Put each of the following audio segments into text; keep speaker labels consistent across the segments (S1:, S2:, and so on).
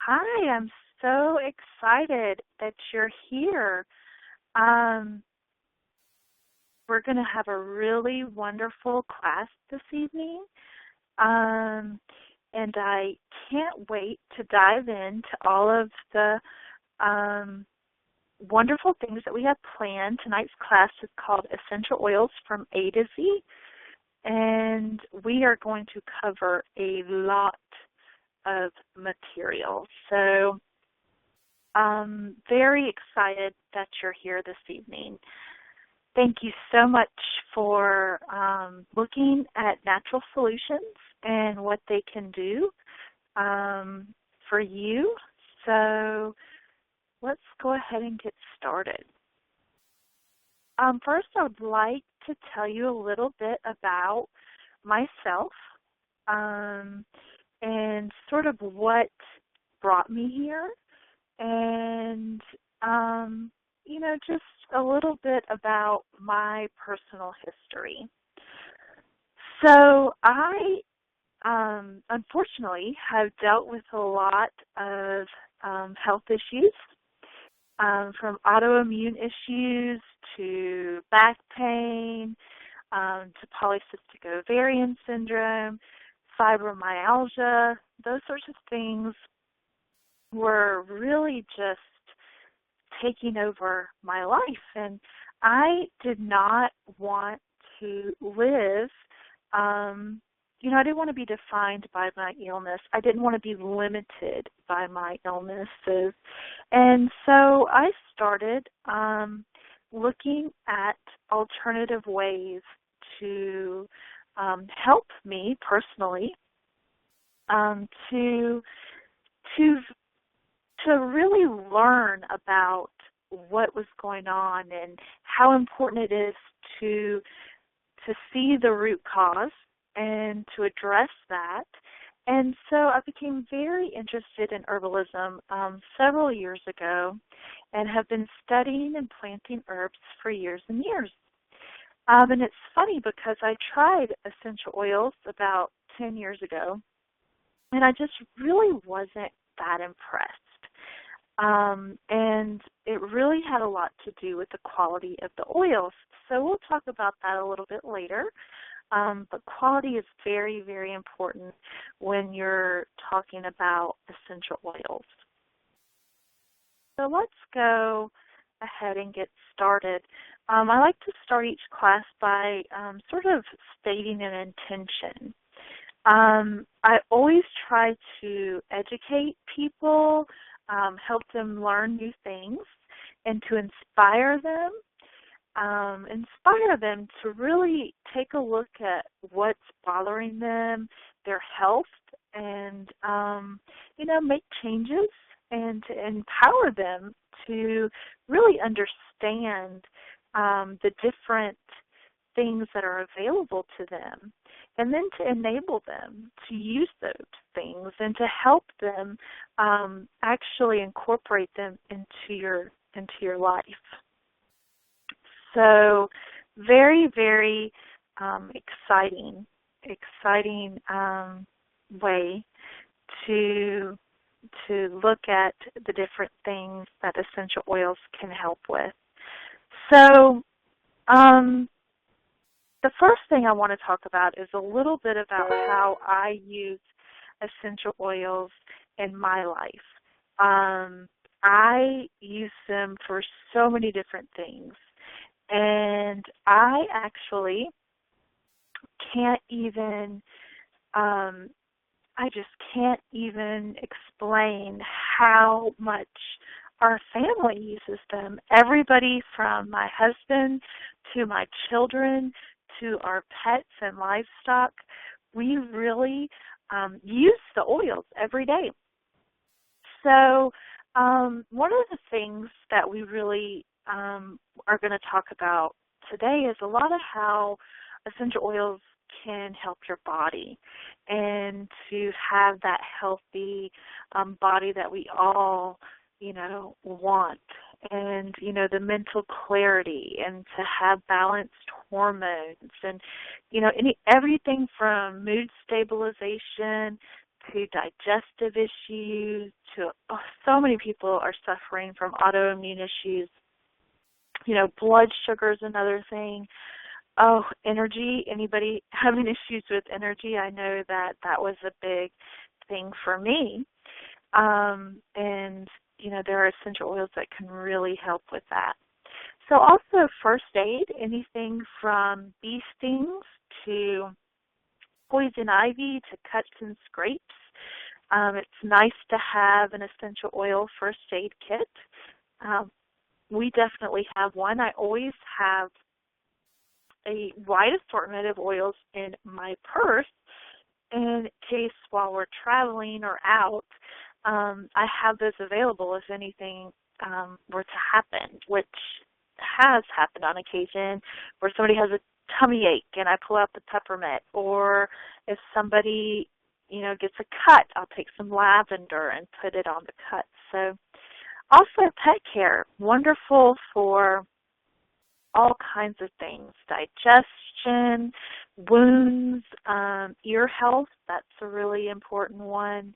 S1: Hi, I'm so excited that you're here. Um, we're going to have a really wonderful class this evening, um, and I can't wait to dive into all of the um, wonderful things that we have planned. Tonight's class is called Essential Oils from A to Z, and we are going to cover a lot of material. So very excited that you're here this evening. Thank you so much for looking at natural solutions and what they can do for you. So let's go ahead and get started. First, I would like to tell you a little bit about myself and sort of what brought me here. And, just a little bit about my personal history. So I, unfortunately, have dealt with a lot of health issues, from autoimmune issues to back pain, to polycystic ovarian syndrome, fibromyalgia. Those sorts of things were really just taking over my life, and I did not want to live, I didn't want to be defined by my illness. I didn't want to be limited by my illnesses, and so I started looking at alternative ways to help me personally, to really learn about what was going on and how important it is to see the root cause and to address that. And so I became very interested in herbalism several years ago and have been studying and planting herbs for years and years. And it's funny because I tried essential oils about 10 years ago, and I just really wasn't that impressed. And it really had a lot to do with the quality of the oils. So we'll talk about that a little bit later. But quality is very, very important when you're talking about essential oils. So let's go ahead and get started. I like to start each class by sort of stating an intention. I always try to educate people, help them learn new things, and to inspire them to really take a look at what's bothering them, their health, and, make changes and to empower them to really understand the different things that are available to them, and then to enable them to use those things and to help them actually incorporate them into your life. So very, very exciting way to look at the different things that essential oils can help with. So the first thing I want to talk about is a little bit about how I use essential oils in my life. I use them for so many different things, and I actually can't even, I just can't even explain how much our family uses them. Everybody from my husband to my children to our pets and livestock, we really use the oils every day. So one of the things that we really are going to talk about today is a lot of how essential oils can help your body and to have that healthy body that we all, want, and, the mental clarity, and to have balanced hormones, and, everything from mood stabilization to digestive issues, to so many people are suffering from autoimmune issues. Blood sugar is another thing. Oh, energy. Anybody having issues with energy? I know that was a big thing for me. And, there are essential oils that can really help with that. So also first aid, anything from bee stings to poison ivy to cuts and scrapes. It's nice to have an essential oil first aid kit. We definitely have one. I always have a wide assortment of oils in my purse in case while we're traveling or out, I have those available if anything were to happen, which has happened on occasion, where somebody has a tummy ache and I pull out the peppermint, or if somebody, gets a cut, I'll take some lavender and put it on the cut. So also pet care, wonderful for all kinds of things, digestion, wounds, ear health, that's a really important one.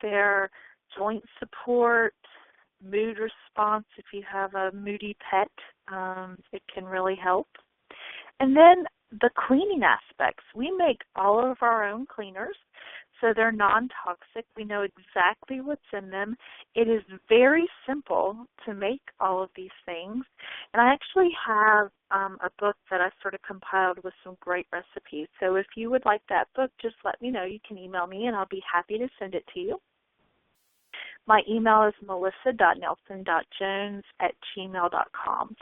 S1: Their joint support, mood response, if you have a moody pet, it can really help. And then the cleaning aspects. We make all of our own cleaners, so they're non-toxic. We know exactly what's in them. It is very simple to make all of these things. And I actually have a book that I sort of compiled with some great recipes. So if you would like that book, just let me know. You can email me, and I'll be happy to send it to you. My email is melissa.nelson.jones@gmail.com.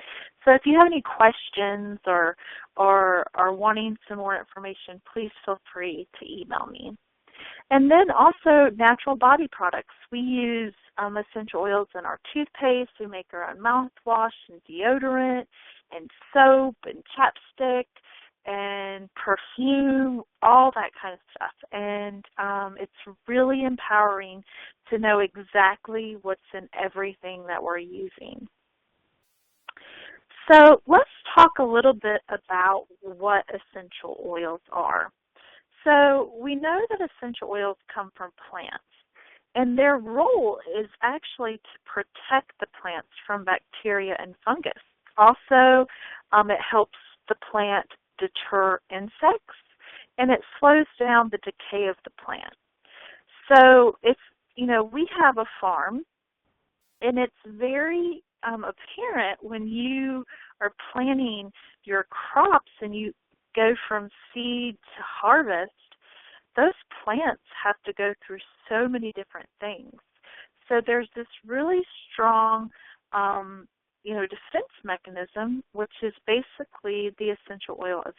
S1: So if you have any questions or are wanting some more information, please feel free to email me. And then also natural body products. We use essential oils in our toothpaste. We make our own mouthwash and deodorant and soap and chapstick and perfume, all that kind of stuff. And it's really empowering to know exactly what's in everything that we're using. So let's talk a little bit about what essential oils are. So we know that essential oils come from plants, and their role is actually to protect the plants from bacteria and fungus. Also, it helps the plant deter insects, and it slows down the decay of the plant. So if, we have a farm, and it's very apparent when you are planting your crops and you go from seed to harvest, those plants have to go through so many different things. So there's this really strong, defense mechanism, which is basically the essential oil of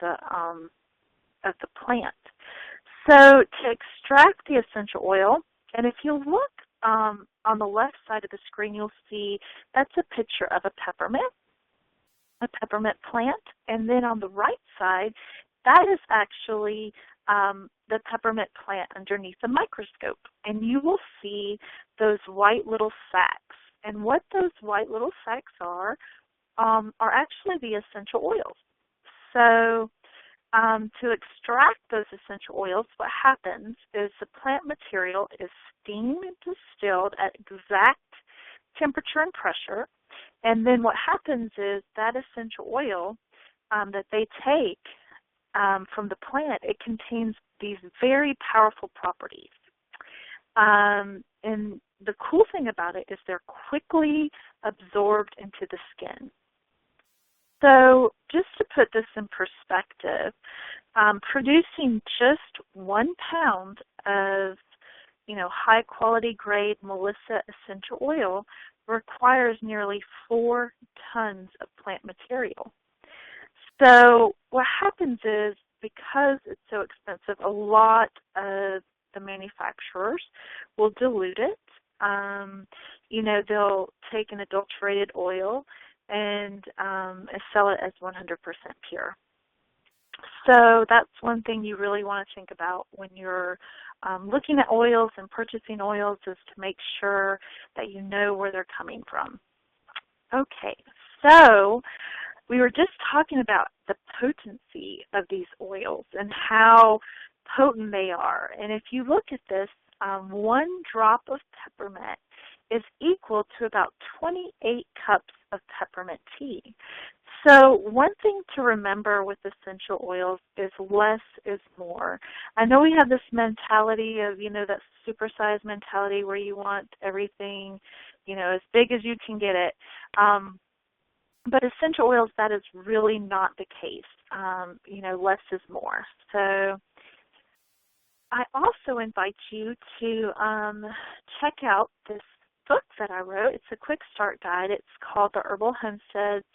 S1: the plant. So to extract the essential oil, and if you look on the left side of the screen, you'll see that's a picture of a peppermint plant, and then on the right side, that is actually the peppermint plant underneath the microscope, and you will see those white little sacs. And what those white little sacs are actually the essential oils. So to extract those essential oils, what happens is the plant material is steamed and distilled at exact temperature and pressure. And then what happens is that essential oil that they take from the plant, it contains these very powerful properties. And the cool thing about it is they're quickly absorbed into the skin. So just to put this in perspective, producing just 1 pound of, high quality grade Melissa essential oil requires nearly 4 tons of plant material. So what happens is, because it's so expensive, a lot of the manufacturers will dilute it. They'll take an adulterated oil and sell it as 100% pure. So that's one thing you really want to think about when you're looking at oils and purchasing oils, is to make sure that you know where they're coming from. Okay, so we were just talking about the potency of these oils and how potent they are. And if you look at this, 1 drop of peppermint is equal to about 28 cups of peppermint tea. So one thing to remember with essential oils is less is more. I know we have this mentality of, that supersized mentality where you want everything, as big as you can get it. But essential oils, that is really not the case. Less is more. So I also invite you to check out this book that I wrote. It's a quick start guide. It's called the Herbal Homestead's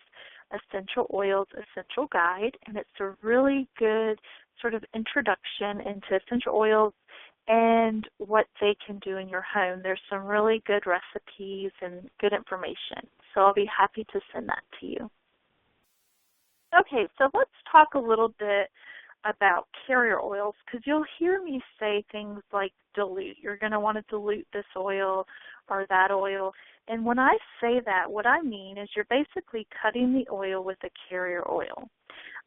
S1: Essential Oils Essential Guide, and it's a really good sort of introduction into essential oils and what they can do in your home. There's some really good recipes and good information, so I'll be happy to send that to you. Okay, so let's talk a little bit about carrier oils, because you'll hear me say things like dilute. You're going to want to dilute this oil or that oil. And when I say that, what I mean is you're basically cutting the oil with a carrier oil.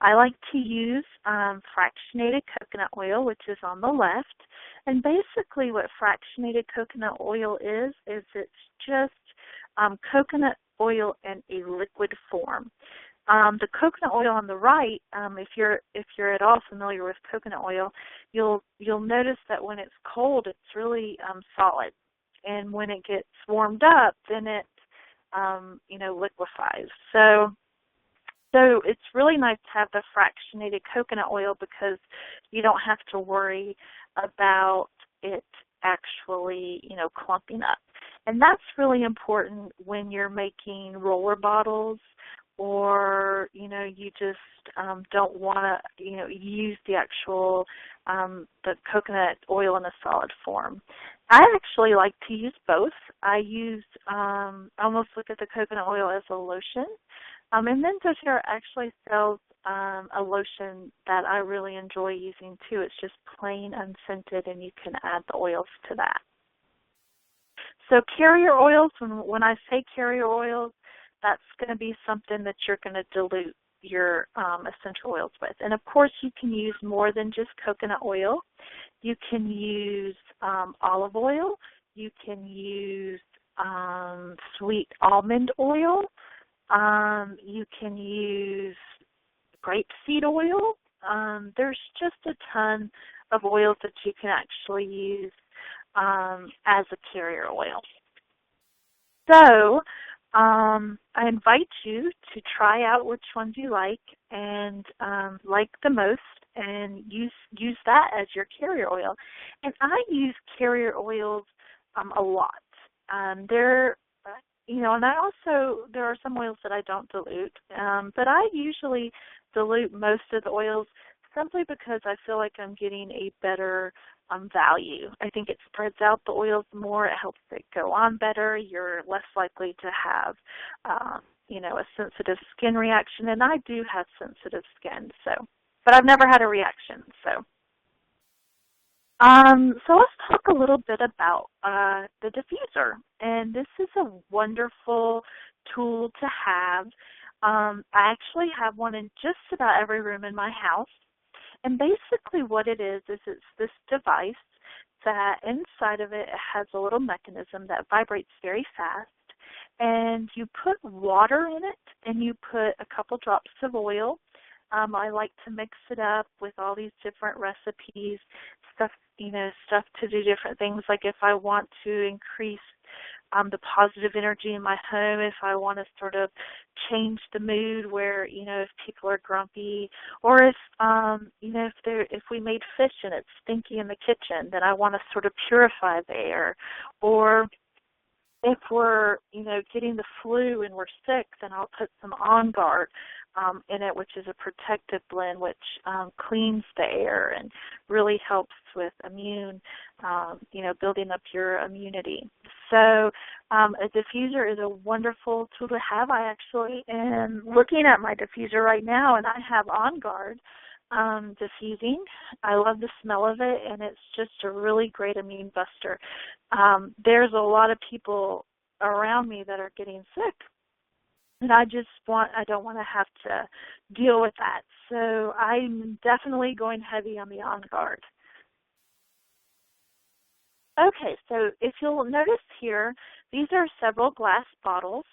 S1: I like to use fractionated coconut oil, which is on the left. And basically what fractionated coconut oil is it's just coconut oil in a liquid form. The coconut oil on the right, if you're at all familiar with coconut oil, you'll notice that when it's cold, it's really solid, and when it gets warmed up, then it liquefies. So it's really nice to have the fractionated coconut oil because you don't have to worry about it actually clumping up, and that's really important when you're making roller bottles, or you just don't want to use the actual the coconut oil in a solid form. I actually like to use both. I almost look at the coconut oil as a lotion, and then doTERRA actually sells a lotion that I really enjoy using too. It's just plain unscented, and you can add the oils to that. So carrier oils, when I say carrier oils, that's going to be something that you're going to dilute your essential oils with. And of course, you can use more than just coconut oil. You can use olive oil. You can use sweet almond oil. You can use grapeseed oil. There's just a ton of oils that you can actually use as a carrier oil. So I invite you to try out which ones you like and like the most, and use that as your carrier oil. And I use carrier oils a lot. And there are some oils that I don't dilute, but I usually dilute most of the oils simply because I feel like I'm getting a better value. I think it spreads out the oils more. It helps it go on better. You're less likely to have, a sensitive skin reaction, and I do have sensitive skin, but I've never had a reaction. So let's talk a little bit about the diffuser, and this is a wonderful tool to have. I actually have one in just about every room in my house. And basically what it is it's this device that inside of it has a little mechanism that vibrates very fast. And you put water in it, and you put a couple drops of oil. I like to mix it up with all these different recipes, stuff to do different things. Like if I want to increase the positive energy in my home, if I want to sort of change the mood where, if people are grumpy, or if, if we made fish and it's stinky in the kitchen, then I want to sort of purify the air. Or if we're, getting the flu and we're sick, then I'll put some On Guard in it, which is a protective blend which cleans the air and really helps with building up your immunity. So a diffuser is a wonderful tool to have. I actually am looking at my diffuser right now, and I have On Guard diffusing. I love the smell of it, and it's just a really great immune buster. There's a lot of people around me that are getting sick, and I don't want to have to deal with that. So I'm definitely going heavy on the On Guard. Okay, so if you'll notice here, these are several glass bottles.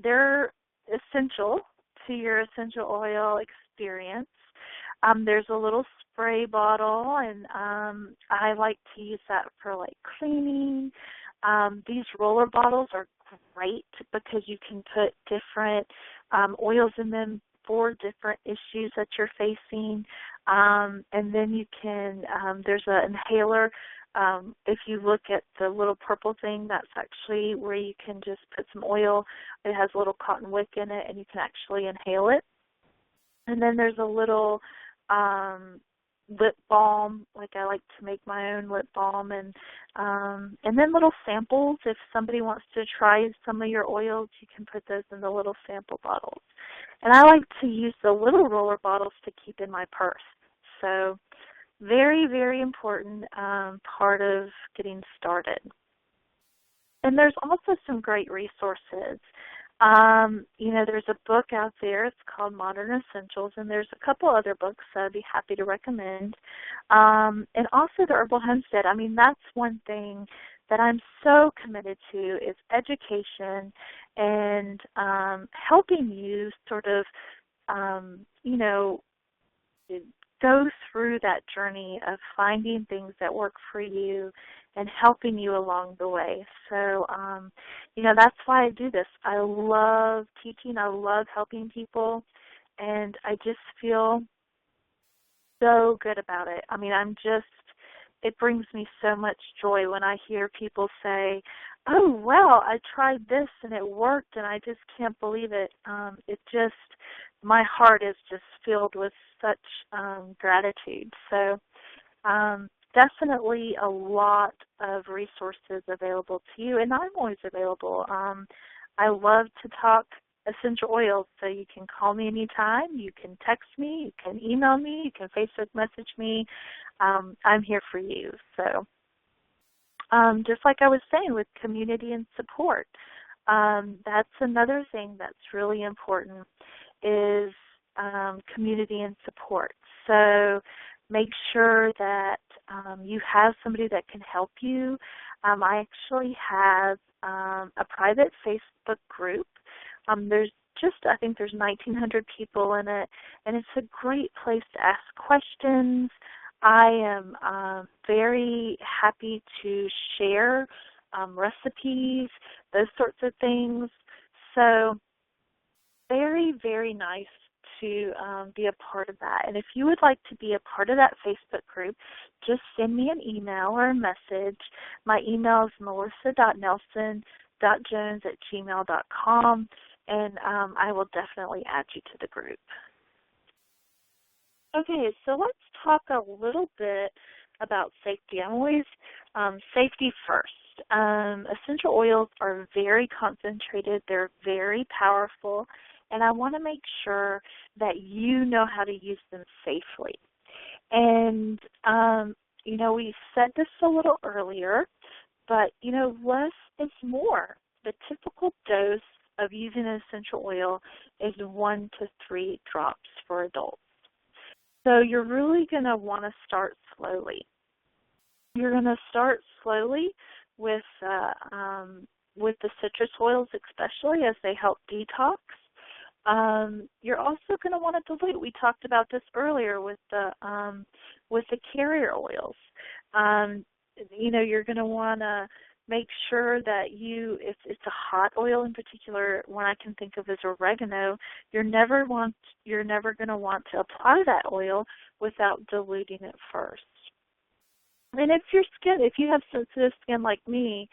S1: They're essential to your essential oil experience. There's a little spray bottle, and I like to use that for like cleaning. These roller bottles are great because you can put different oils in them for different issues that you're facing. And then you can, there's an inhaler. If you look at the little purple thing, that's actually where you can just put some oil. It has a little cotton wick in it, and you can actually inhale it. And then there's a little lip balm, like I like to make my own lip balm, and then little samples. If somebody wants to try some of your oils, you can put those in the little sample bottles. And I like to use the little roller bottles to keep in my purse. So very, very important part of getting started. And there's also some great resources. There's a book out there. It's called Modern Essentials, and there's a couple other books I'd be happy to recommend. And also the Herbal Homestead. I mean, that's one thing that I'm so committed to is education and helping you sort of, go through that journey of finding things that work for you and helping you along the way. So, that's why I do this. I love teaching. I love helping people, and I just feel so good about it. I mean, it brings me so much joy when I hear people say, oh, well, I tried this and it worked, and I just can't believe it. My heart is just filled with such gratitude. So definitely a lot of resources available to you, and I'm always available. I love to talk essential oils, so you can call me anytime. You can text me. You can email me. You can Facebook message me. I'm here for you. So just like I was saying with community and support, that's another thing that's really important is community and support. So make sure that you have somebody that can help you. I actually have a private Facebook group. I think there's 1,900 people in it, and it's a great place to ask questions. I am very happy to share recipes, those sorts of things. So very, very nice to be a part of that. And if you would like to be a part of that Facebook group, just send me an email or a message. My email is melissa.nelson.jones@gmail.com, and I will definitely add you to the group. Okay, so let's talk a little bit about safety. I'm always safety first. Essential oils are very concentrated. They're very powerful, and I want to make sure that you know how to use them safely. And, we said this a little earlier, but, less is more. The typical dose of using an essential oil is 1 to 3 drops for adults. So you're really going to want to start slowly. You're going to start slowly with the citrus oils, especially as they help detox. You're also going to want to dilute. We talked about this earlier with the carrier oils. You're going to want to make sure that if it's a hot oil in particular, one I can think of is oregano, you're never going to want to apply that oil without diluting it first. And if you have sensitive skin like me,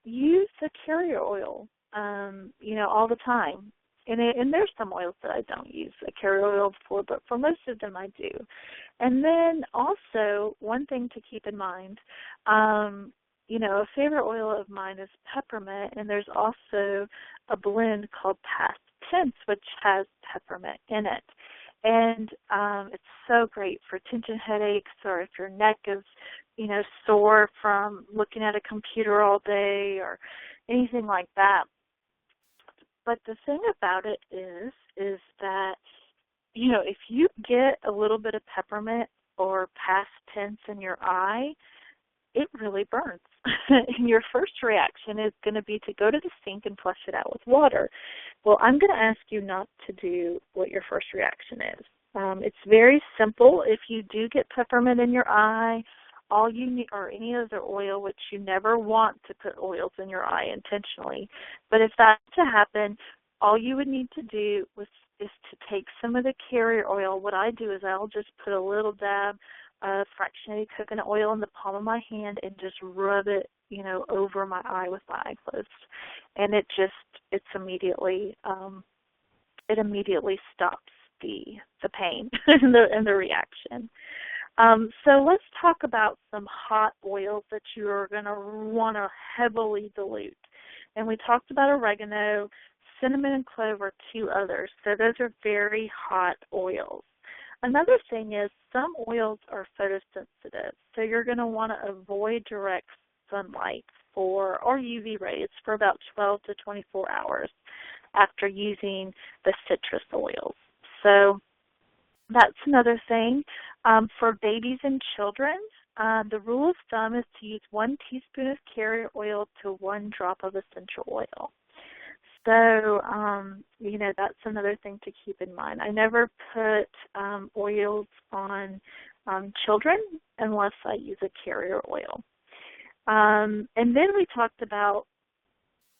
S1: use the carrier oil, all the time. And there's some oils that I don't use a carrier oil for, but for most of them I do. And then also, one thing to keep in mind, a favorite oil of mine is peppermint, and there's also a blend called Past Tense, which has peppermint in it. And it's so great for tension headaches, or if your neck is, sore from looking at a computer all day or anything like that. But the thing about it is that, if you get a little bit of peppermint or Past Tense in your eye, it really burns. And your first reaction is going to be to go to the sink and flush it out with water. Well, I'm going to ask you not to do what your first reaction is. It's very simple. If you do get peppermint in your eye, all you need, or any other oil, which you never want to put oils in your eye intentionally, but if that's to happen, all you would need to do is to take some of the carrier oil. What I do is I'll just put a little dab of fractionated coconut oil in the palm of my hand and just rub it, over my eye with my eye closed. And it immediately stops the pain and the reaction. So let's talk about some hot oils that you are going to want to heavily dilute. And we talked about oregano, cinnamon, and clove are two others. So those are very hot oils. Another thing is some oils are photosensitive. So you're going to want to avoid direct sunlight or UV rays for about 12 to 24 hours after using the citrus oils. So that's another thing. For babies and children, the rule of thumb is to use 1 teaspoon of carrier oil to 1 drop of essential oil. So, that's another thing to keep in mind. I never put oils on children unless I use a carrier oil. And then we talked about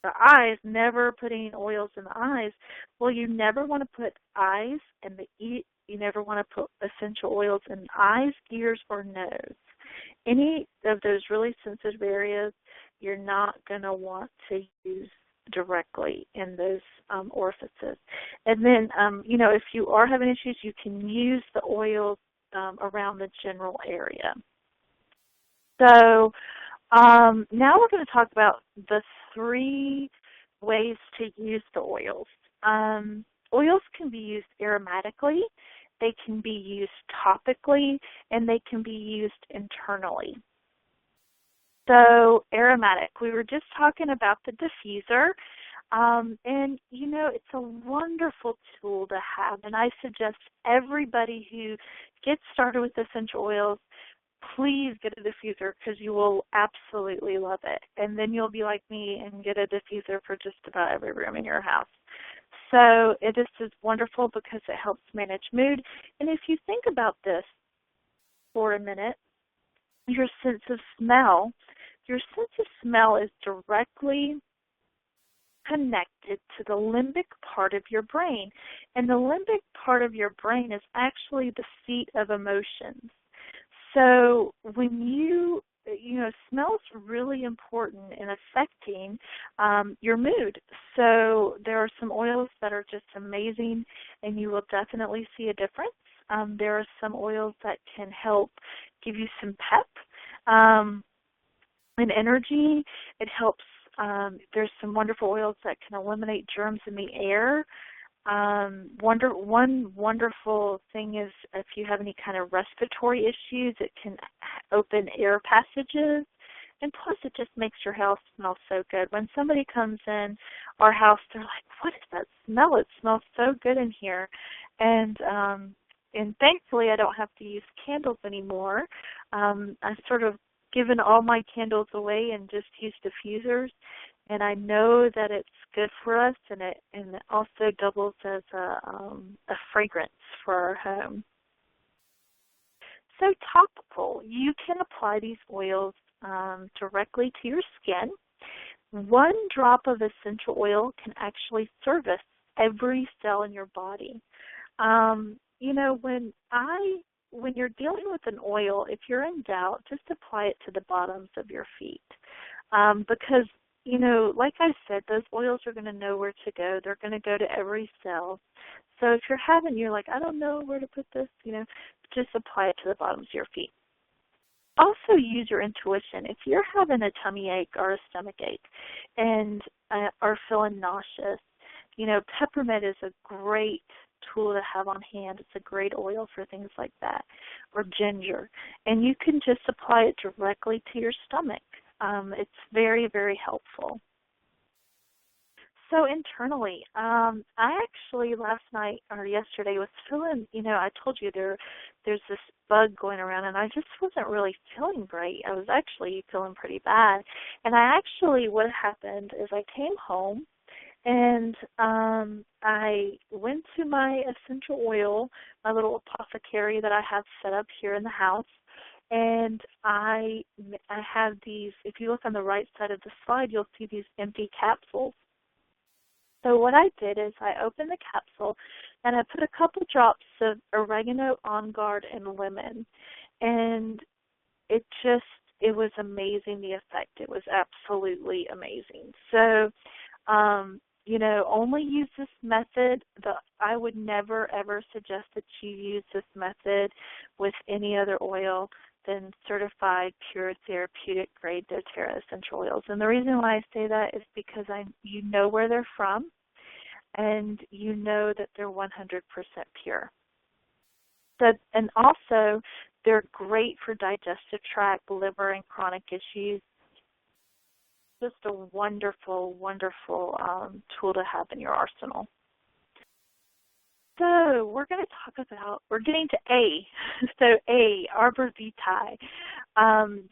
S1: the eyes, never putting oils in the eyes. Well, you never want to put eyes and you never want to put essential oils in eyes, ears, or nose. Any of those really sensitive areas, you're not going to want to use directly in those orifices. And then, if you are having issues, you can use the oils around the general area. So now we're going to talk about the 3 ways to use the oils. Oils can be used aromatically, they can be used topically, and they can be used internally. So aromatic, we were just talking about the diffuser, and it's a wonderful tool to have, and I suggest everybody who gets started with essential oils, please get a diffuser because you will absolutely love it. And then you'll be like me and get a diffuser for just about every room in your house. So this is wonderful because it helps manage mood. And if you think about this for a minute, your sense of smell is directly connected to the limbic part of your brain. And the limbic part of your brain is actually the seat of emotions. So when smell is really important in affecting your mood. So there are some oils that are just amazing, and you will definitely see a difference. There are some oils that can help give you some pep and energy. It helps. There's some wonderful oils that can eliminate germs in the air. One wonderful thing is if you have any kind of respiratory issues, it can open air passages. And plus, it just makes your house smell so good. When somebody comes in our house, they're like, "What is that smell? It smells so good in here." And thankfully, I don't have to use candles anymore. I've sort of given all my candles away and just use diffusers. And I know that it's good for us, and it also doubles as a fragrance for our home. So topical, you can apply these oils directly to your skin. 1 drop of essential oil can actually service every cell in your body. When you're dealing with an oil, if you're in doubt, just apply it to the bottoms of your feet because like I said, those oils are going to know where to go. They're going to go to every cell. So if you're like, I don't know where to put this, just apply it to the bottoms of your feet. Also use your intuition. If you're having a tummy ache or a stomach ache and are feeling nauseous, peppermint is a great tool to have on hand. It's a great oil for things like that, or ginger. And you can just apply it directly to your stomach. It's very, very helpful. So internally, I actually last night or yesterday was feeling, I told you there's this bug going around, and I just wasn't really feeling great. I was actually feeling pretty bad. And what happened is I came home and I went to my essential oil, my little apothecary that I have set up here in the house, and I have these, if you look on the right side of the slide, you'll see these empty capsules. So what I did is I opened the capsule and I put a couple drops of oregano, on guard, and lemon. And it was amazing, the effect. It was absolutely amazing. So, only use this method. I would never, ever suggest that you use this method with any other oil than certified, pure, therapeutic grade doTERRA essential oils. And the reason why I say that is because you know where they're from, and you know that they're 100% pure. So, and also, they're great for digestive tract, liver, and chronic issues. Just a wonderful, wonderful tool to have in your arsenal. So we're going to talk about, we're getting to A. So A, Arbor Vitae.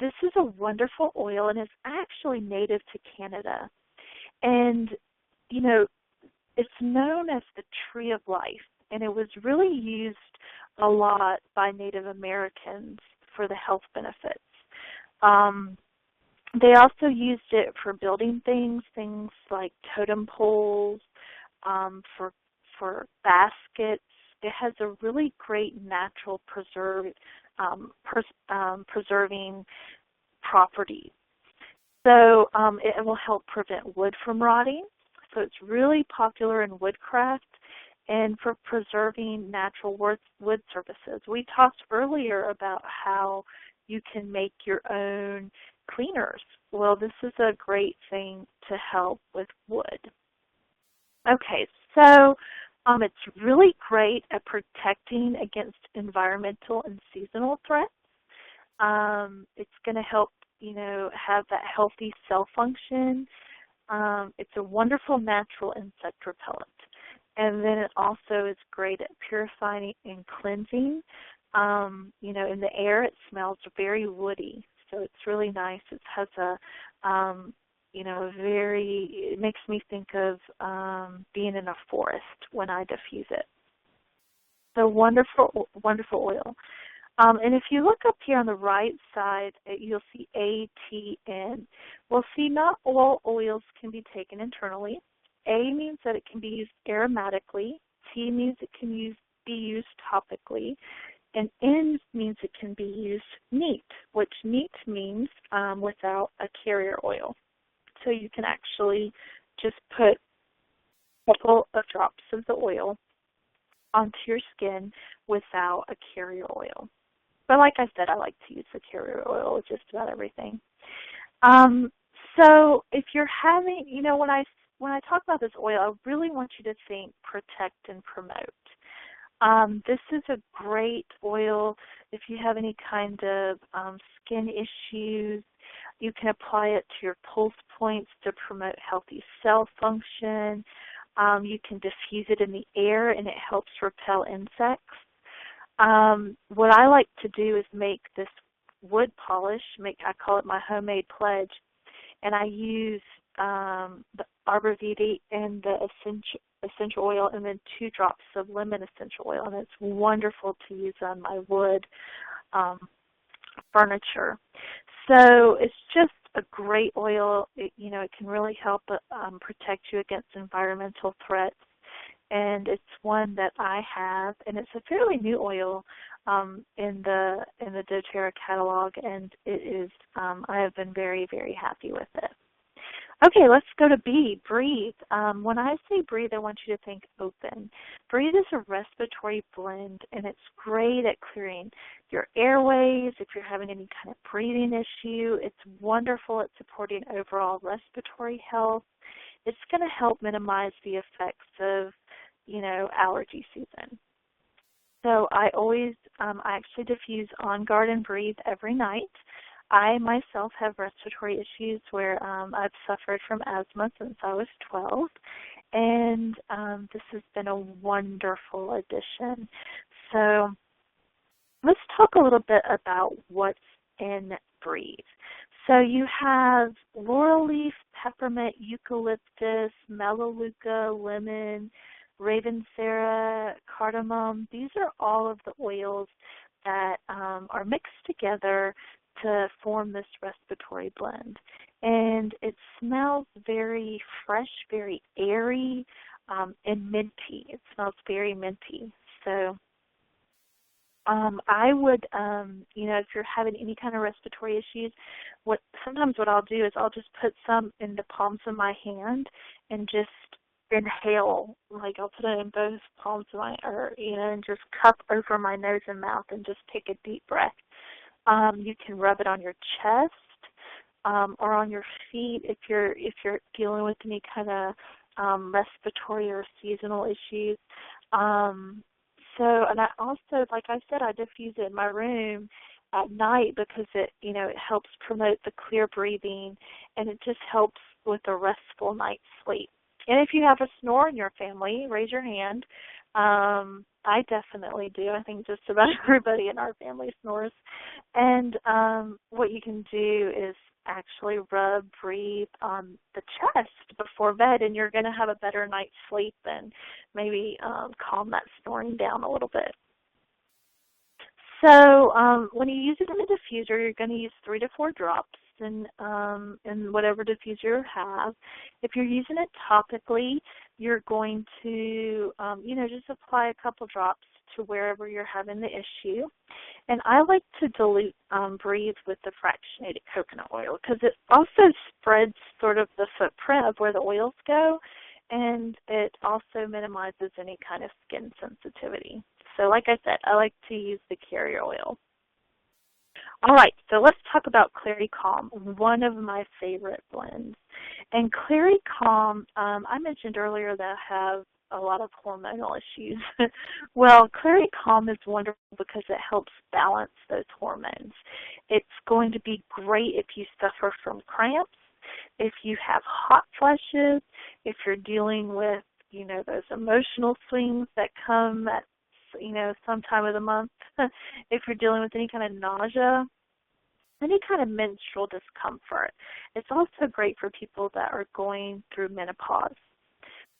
S1: This is a wonderful oil, and it's actually native to Canada. And, it's known as the tree of life, and it was really used a lot by Native Americans for the health benefits. They also used it for building things like totem poles, for baskets. It has a really great natural preserving properties. So it will help prevent wood from rotting. So it's really popular in woodcraft and for preserving natural wood surfaces. We talked earlier about how you can make your own cleaners. Well, this is a great thing to help with wood. Okay, so it's really great at protecting against environmental and seasonal threats. It's going to help, have that healthy cell function. It's a wonderful natural insect repellent. And then it also is great at purifying and cleansing. In the air it smells very woody, so it's really nice. It has it makes me think of being in a forest when I diffuse it. So wonderful, wonderful oil. And if you look up here on the right side, you'll see ATN. Well, see, not all oils can be taken internally. A means that it can be used aromatically. T means it can be used topically. And N means it can be used neat, which neat means without a carrier oil. So you can actually just put a couple of drops of the oil onto your skin without a carrier oil. But like I said, I like to use the carrier oil with just about everything. So if you're having, when I talk about this oil, I really want you to think protect and promote. This is a great oil if you have any kind of skin issues. You can apply it to your pulse points to promote healthy cell function. You can diffuse it in the air, and it helps repel insects. What I like to do is make this wood polish. I call it my homemade pledge, and I use the Arbor Vitae and the essential oil, and then 2 drops of lemon essential oil, and it's wonderful to use on my wood furniture. So it's just a great oil. It can really help protect you against environmental threats, and it's one that I have, and it's a fairly new oil in the doTERRA catalog, and it is. I have been very, very happy with it. Okay, let's go to B, breathe. When I say breathe, I want you to think open. Breathe is a respiratory blend, and it's great at clearing your airways. If you're having any kind of breathing issue, it's wonderful at supporting overall respiratory health. It's going to help minimize the effects of, allergy season. So I always, I actually diffuse On Guard and Breathe every night. I myself have respiratory issues where I've suffered from asthma since I was 12, and this has been a wonderful addition. So let's talk a little bit about what's in Breathe. So you have laurel leaf, peppermint, eucalyptus, melaleuca, lemon, ravensara, cardamom. These are all of the oils that are mixed together to form this respiratory blend. And it smells very fresh, very airy, and minty. It smells very minty. So I would, if you're having any kind of respiratory issues, sometimes what I'll do is I'll just put some in the palms of my hand and just inhale, like I'll put it in both palms of and just cup over my nose and mouth and just take a deep breath. You can rub it on your chest or on your feet if you're dealing with any kind of respiratory or seasonal issues. And I also, like I said, I diffuse it in my room at night because it helps promote the clear breathing, and it just helps with a restful night's sleep. And if you have a snore in your family, raise your hand. I definitely do. I think just about everybody in our family snores. And what you can do is actually breathe on the chest before bed, and you're going to have a better night's sleep and maybe calm that snoring down a little bit. So when you use it in a diffuser, you're going to use 3 to 4 drops in whatever diffuser you have. If you're using it topically, you're going to, just apply a couple drops to wherever you're having the issue. And I like to dilute Breathe with the fractionated coconut oil because it also spreads sort of the footprint of where the oils go, and it also minimizes any kind of skin sensitivity. So like I said, I like to use the carrier oil. All right, so let's talk about Clary Calm, one of my favorite blends. And Clary Calm, I mentioned earlier that I have a lot of hormonal issues. Well, Clary Calm is wonderful because it helps balance those hormones. It's going to be great if you suffer from cramps, if you have hot flashes, if you're dealing with, those emotional swings that come at, some time of the month, if you're dealing with any kind of nausea, any kind of menstrual discomfort. It's also great for people that are going through menopause.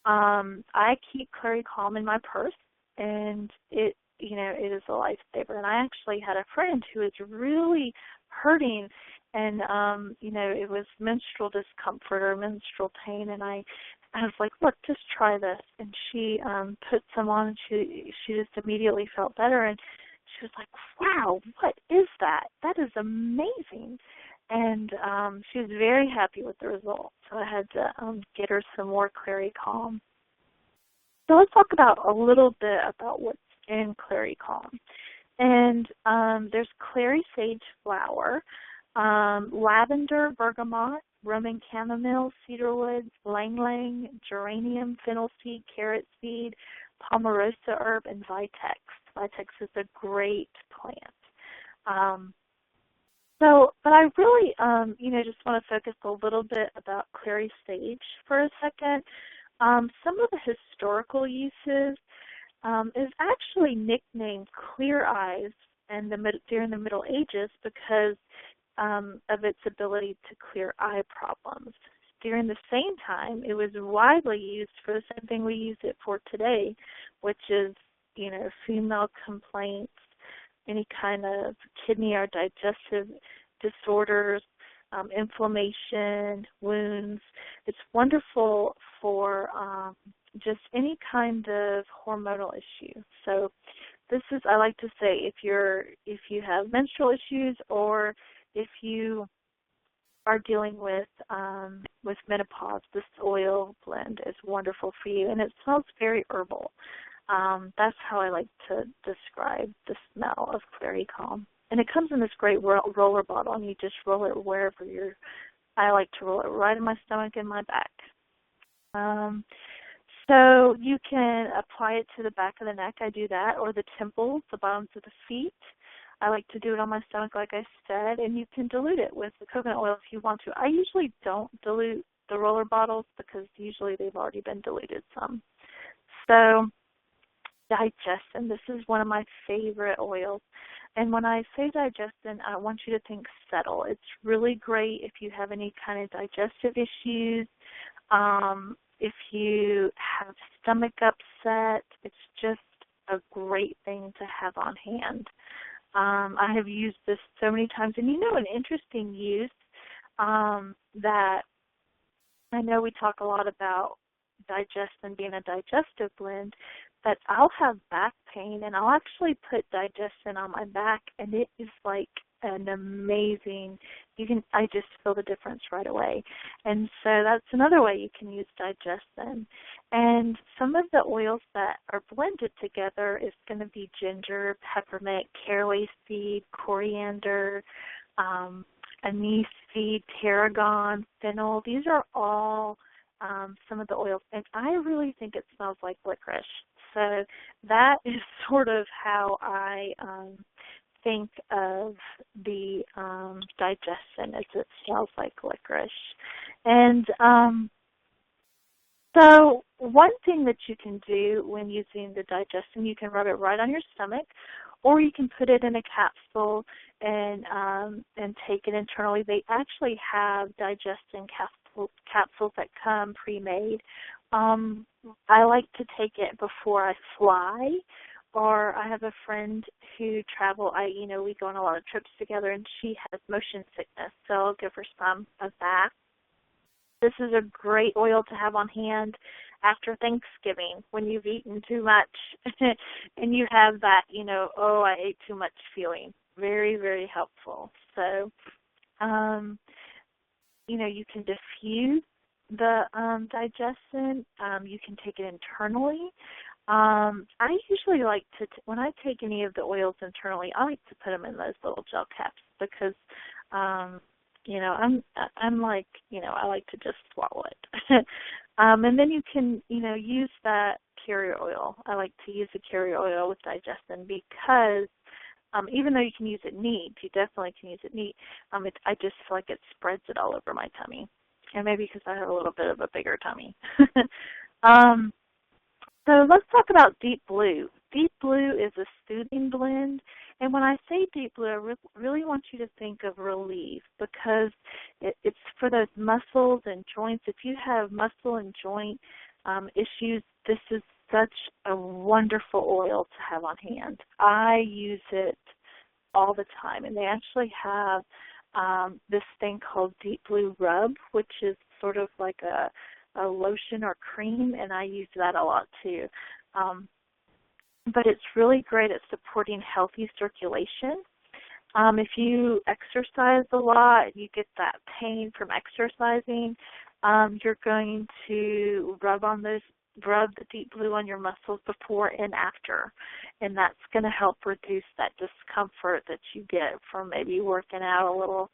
S1: I keep Clary Calm in my purse, and it is a lifesaver. And I actually had a friend who was really hurting, and it was menstrual discomfort or menstrual pain, and I was like, look, just try this. And she put some on, and she just immediately felt better, and she was like, wow, what is that? That is amazing. And she was very happy with the results. So I had to get her some more Clary Calm. So let's talk about a little bit about what's in Clary Calm. And there's clary sage flower, lavender, bergamot, Roman chamomile, cedarwood, ylang-ylang, geranium, fennel seed, carrot seed, palmarosa herb, and vitex. Vitex is a great plant. But I really, just want to focus a little bit about clary sage for a second. Some of the historical uses is actually nicknamed clear eyes during the Middle Ages because of its ability to clear eye problems. During the same time, it was widely used for the same thing we use it for today, which is, female complaints, any kind of kidney or digestive disorders, inflammation, wounds. It's wonderful for just any kind of hormonal issue. So this is, I like to say, if you have menstrual issues or if you are dealing with menopause, this oil blend is wonderful for you, and it smells very herbal. That's how I like to describe the smell of Clary Calm. And it comes in this great roller bottle, and you just roll it wherever I like to roll it right in my stomach and my back. So you can apply it to the back of the neck. I do that, or the temples, the bottoms of the feet. I like to do it on my stomach, like I said, and you can dilute it with the coconut oil if you want to. I usually don't dilute the roller bottles because usually they've already been diluted some. So digestin, this is one of my favorite oils. And when I say digestin, I want you to think settle. It's really great if you have any kind of digestive issues. If you have stomach upset, it's just a great thing to have on hand. I have used this so many times. And you know, an interesting use that I know we talk a lot about digestin being a digestive blend, but I'll have back pain and I'll actually put digestin on my back, and it is like an amazing, I just feel the difference right away. And so that's another way you can use digestin. And some of the oils that are blended together is going to be ginger, peppermint, caraway seed, coriander, anise seed, tarragon, fennel. These are all some of the oils, and I really think it smells like licorice. So that is sort of how I think of the digestion, as it smells like licorice. And so one thing that you can do when using the digestion, you can rub it right on your stomach, or you can put it in a capsule and take it internally. They actually have digestion capsules that come pre-made. I like to take it before I fly, or I have a friend who we go on a lot of trips together, and she has motion sickness, so I'll give her some of that. This is a great oil to have on hand after Thanksgiving when you've eaten too much and you have that, I ate too much feeling. Very, very helpful. So, you can diffuse the digestion. You can take it internally. I usually like to, when I take any of the oils internally, I like to put them in those little gel caps because, I'm like, I like to just swallow it. And then you can, use that carrier oil. I like to use the carrier oil with digestin because even though you can use it neat, you definitely can use it neat, I just feel like it spreads it all over my tummy. And maybe because I have a little bit of a bigger tummy. So let's talk about Deep Blue. Deep Blue is a soothing blend. And when I say Deep Blue, I really want you to think of relief because it's for those muscles and joints. If you have muscle and joint issues, this is such a wonderful oil to have on hand. I use it all the time. And they actually have this thing called Deep Blue Rub, which is sort of like a lotion or cream, and I use that a lot too. But it's really great at supporting healthy circulation. If you exercise a lot, you get that pain from exercising, you're going to rub the Deep Blue on your muscles before and after, and that's going to help reduce that discomfort that you get from maybe working out a little,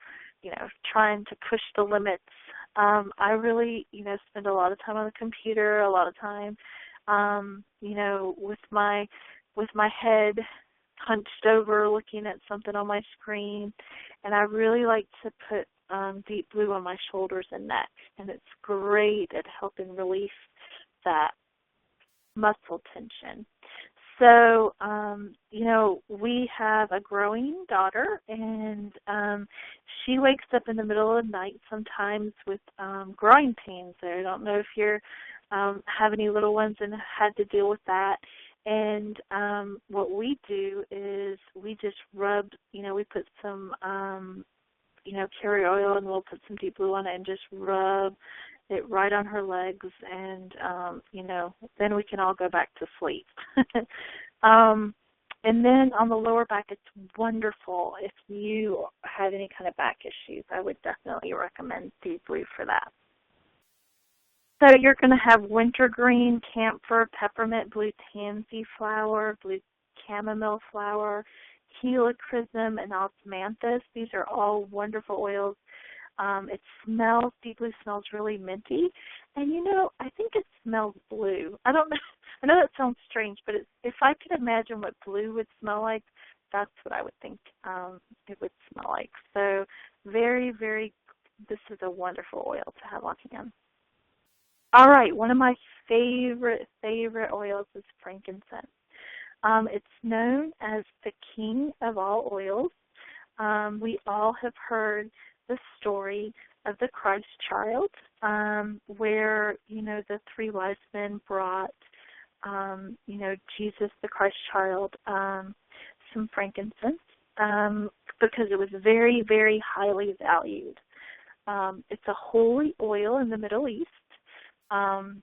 S1: trying to push the limits. I really, spend a lot of time on the computer, a lot of time, with my head hunched over looking at something on my screen, and I really like to put Deep Blue on my shoulders and neck, and it's great at helping relieve that muscle tension. So, we have a growing daughter, and she wakes up in the middle of the night sometimes with growing pains. I don't know if you have any little ones and had to deal with that. And what we do is we just rub, we put some, carrier oil, and we'll put some Deep Blue on it and just rub it right on her legs, and, then we can all go back to sleep. And then on the lower back, it's wonderful if you have any kind of back issues. I would definitely recommend Deep Blue for that. So you're going to have wintergreen, camphor, peppermint, blue tansy flower, blue chamomile flower, helichrysum, and osmanthus. These are all wonderful oils. Deep Blue smells really minty. And, I think it smells blue. I don't know. I know that sounds strange, but if I could imagine what blue would smell like, That's what I would think it would smell like. So very, very, this is a wonderful oil to have on hand. All right, one of my favorite oils is frankincense. It's known as the king of all oils. We all have heard the story of the Christ child, where, the three wise men brought, Jesus, the Christ child, some frankincense, because it was very, very highly valued. It's a holy oil in the Middle East, and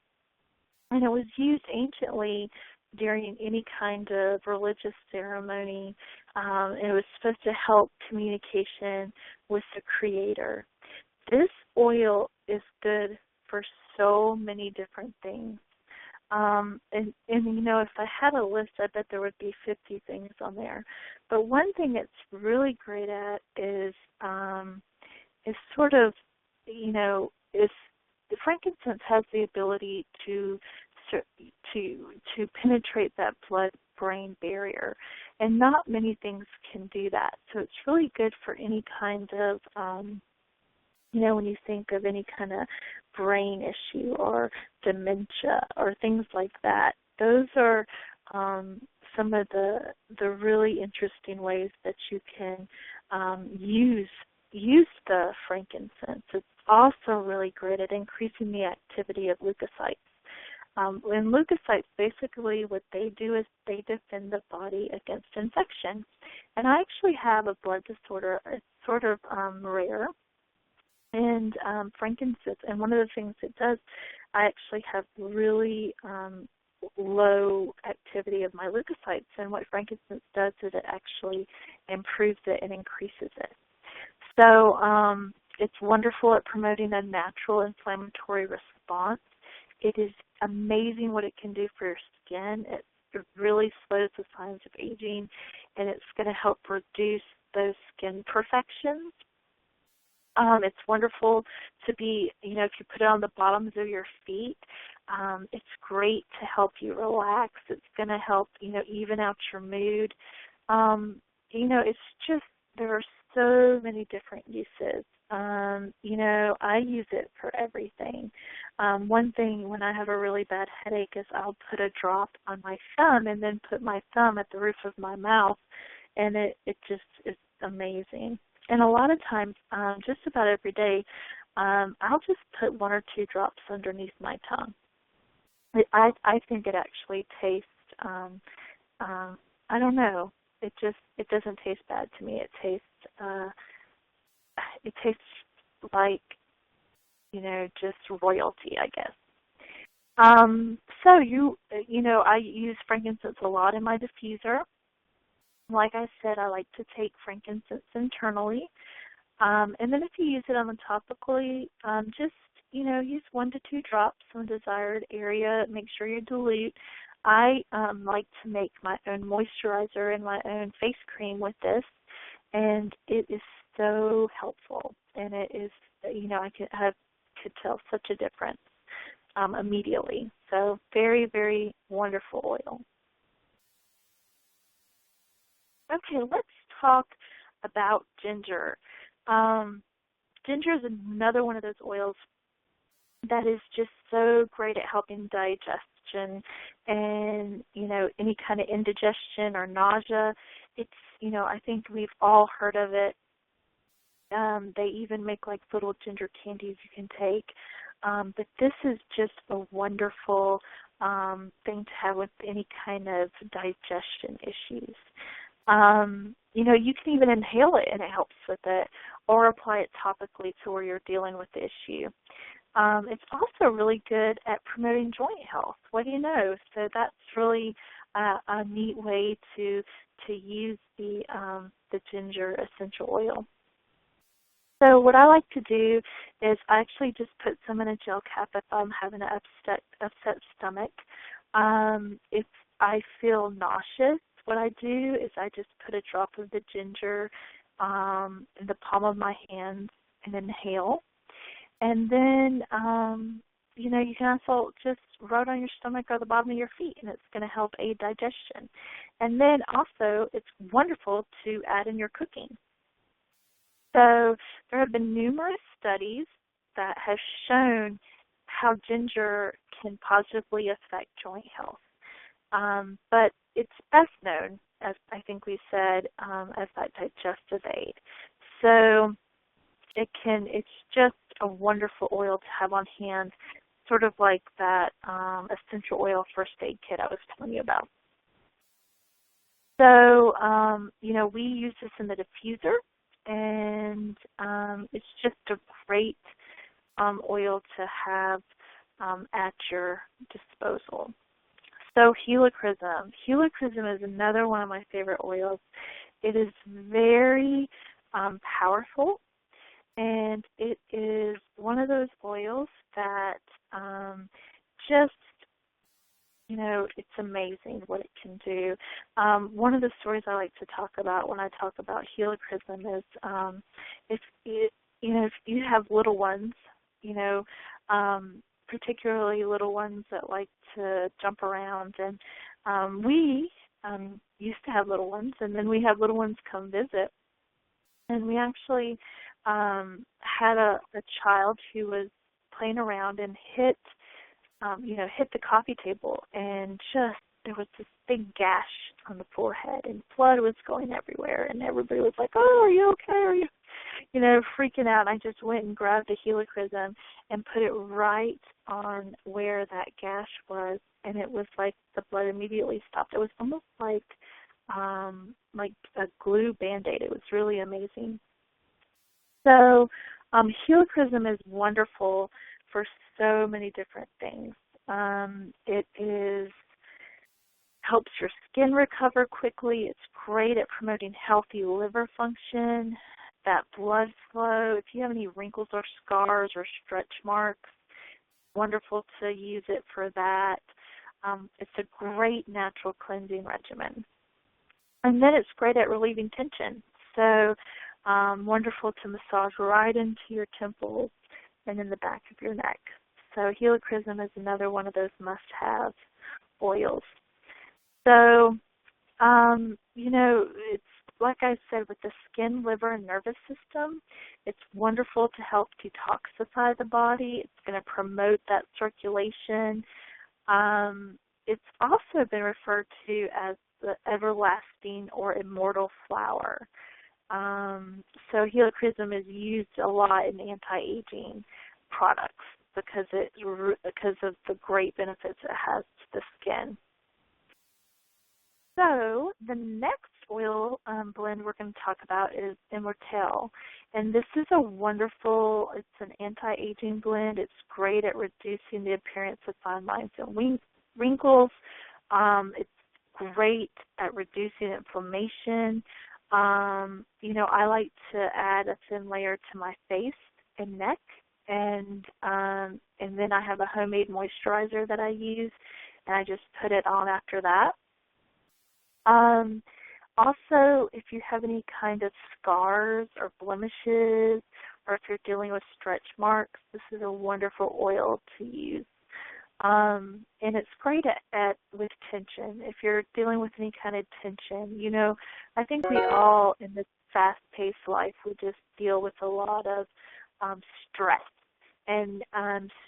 S1: it was used anciently during any kind of religious ceremony. It was supposed to help communication with the Creator. This oil is good for so many different things. If I had a list, I bet there would be 50 things on there. But one thing it's really great at is sort of, is the frankincense has the ability to penetrate that blood-brain barrier, and not many things can do that. So it's really good for any kind of, when you think of any kind of brain issue or dementia or things like that. Those are some of the really interesting ways that you can use the frankincense. It's also really great at increasing the activity of leukocytes. And leukocytes, basically what they do is they defend the body against infection. And I actually have a blood disorder. It's sort of rare. And frankincense, and one of the things it does, I actually have really low activity of my leukocytes. And what frankincense does is it actually improves it and increases it. So it's wonderful at promoting a natural inflammatory response. It is amazing what it can do for your skin. It really slows the signs of aging, and it's going to help reduce those skin imperfections. It's wonderful to be, if you put it on the bottoms of your feet, it's great to help you relax. It's going to help, even out your mood. It's just, there are so many different uses. I use it for everything. One thing when I have a really bad headache is I'll put a drop on my thumb and then put my thumb at the roof of my mouth, and it just is amazing. And a lot of times, just about every day, I'll just put 1 or 2 drops underneath my tongue. I think it actually tastes, I don't know, it doesn't taste bad to me. It tastes like, just royalty, I guess. So I use frankincense a lot in my diffuser. Like I said, I like to take frankincense internally. And then if you use it on the topically, just, use 1 to 2 drops on the desired area. Make sure you dilute. I like to make my own moisturizer and my own face cream with this, and it is so helpful. And it is, I could tell such a difference immediately. So very, very wonderful oil. Okay, let's talk about ginger. Ginger is another one of those oils that is just so great at helping digestion and, any kind of indigestion or nausea. It's, I think we've all heard of it. They even make like little ginger candies you can take. But this is just a wonderful thing to have with any kind of digestion issues. You can even inhale it and it helps with it, or apply it topically to where you're dealing with the issue. It's also really good at promoting joint health. What do you know? So that's really a neat way to use the ginger essential oil. So what I like to do is I actually just put some in a gel cap if I'm having an upset stomach. If I feel nauseous, what I do is I just put a drop of the ginger in the palm of my hands and inhale. And then, you can also just rub it on your stomach or the bottom of your feet, and it's going to help aid digestion. And then also, it's wonderful to add in your cooking. So there have been numerous studies that have shown how ginger can positively affect joint health. But it's best known, as I think we said, as that digestive aid. So it's just a wonderful oil to have on hand, sort of like that essential oil first aid kit I was telling you about. So, we use this in the diffuser, and it's just a great oil to have at your disposal. So helichrysum. Helichrysum is another one of my favorite oils. It is very powerful, and it is one of those oils that just, it's amazing what it can do. One of the stories I like to talk about when I talk about helichrysum is if you have little ones, particularly little ones that like to jump around. And we used to have little ones, and then we had little ones come visit. And we actually had a child who was playing around and hit the coffee table, and just there was this big gash on the forehead, and blood was going everywhere. And everybody was like, "Oh, are you okay? Are you?" Freaking out. I just went and grabbed a helichrysum and put it right on where that gash was, and it was like the blood immediately stopped. It was almost like a glue Band-Aid. It was really amazing. So helichrysum is wonderful for so many different things. It helps your skin recover quickly. It's great at promoting healthy liver function, that blood flow. If you have any wrinkles or scars or stretch marks, wonderful to use it for that. It's a great natural cleansing regimen. And then it's great at relieving tension. So wonderful to massage right into your temples and in the back of your neck. So helichrysum is another one of those must-have oils. So, it's like I said, with the skin, liver, and nervous system, it's wonderful to help detoxify the body. It's going to promote that circulation. It's also been referred to as the everlasting or immortal flower. So helichrysum is used a lot in anti-aging products because of the great benefits it has to the skin. So the next oil blend we're going to talk about is Immortelle. And this is it's an anti-aging blend. It's great at reducing the appearance of fine lines and wrinkles. It's great at reducing inflammation. I like to add a thin layer to my face and neck, and then I have a homemade moisturizer that I use, and I just put it on after that. Also, if you have any kind of scars or blemishes, or if you're dealing with stretch marks, this is a wonderful oil to use. And it's great with tension. If you're dealing with any kind of tension, I think we all in this fast-paced life, we just deal with a lot of stress. And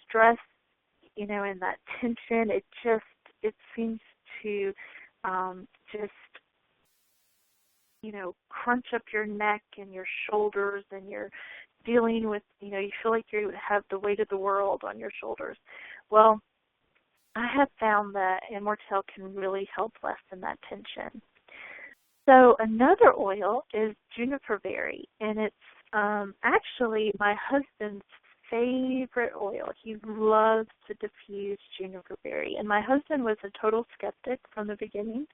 S1: stress, and that tension, it seems to crunch up your neck and your shoulders, and you're dealing with, you feel like you have the weight of the world on your shoulders. Well, I have found that Immortelle can really help lessen that tension. So another oil is juniper berry, and it's actually my husband's favorite oil. He loves to diffuse juniper berry, and my husband was a total skeptic from the beginning,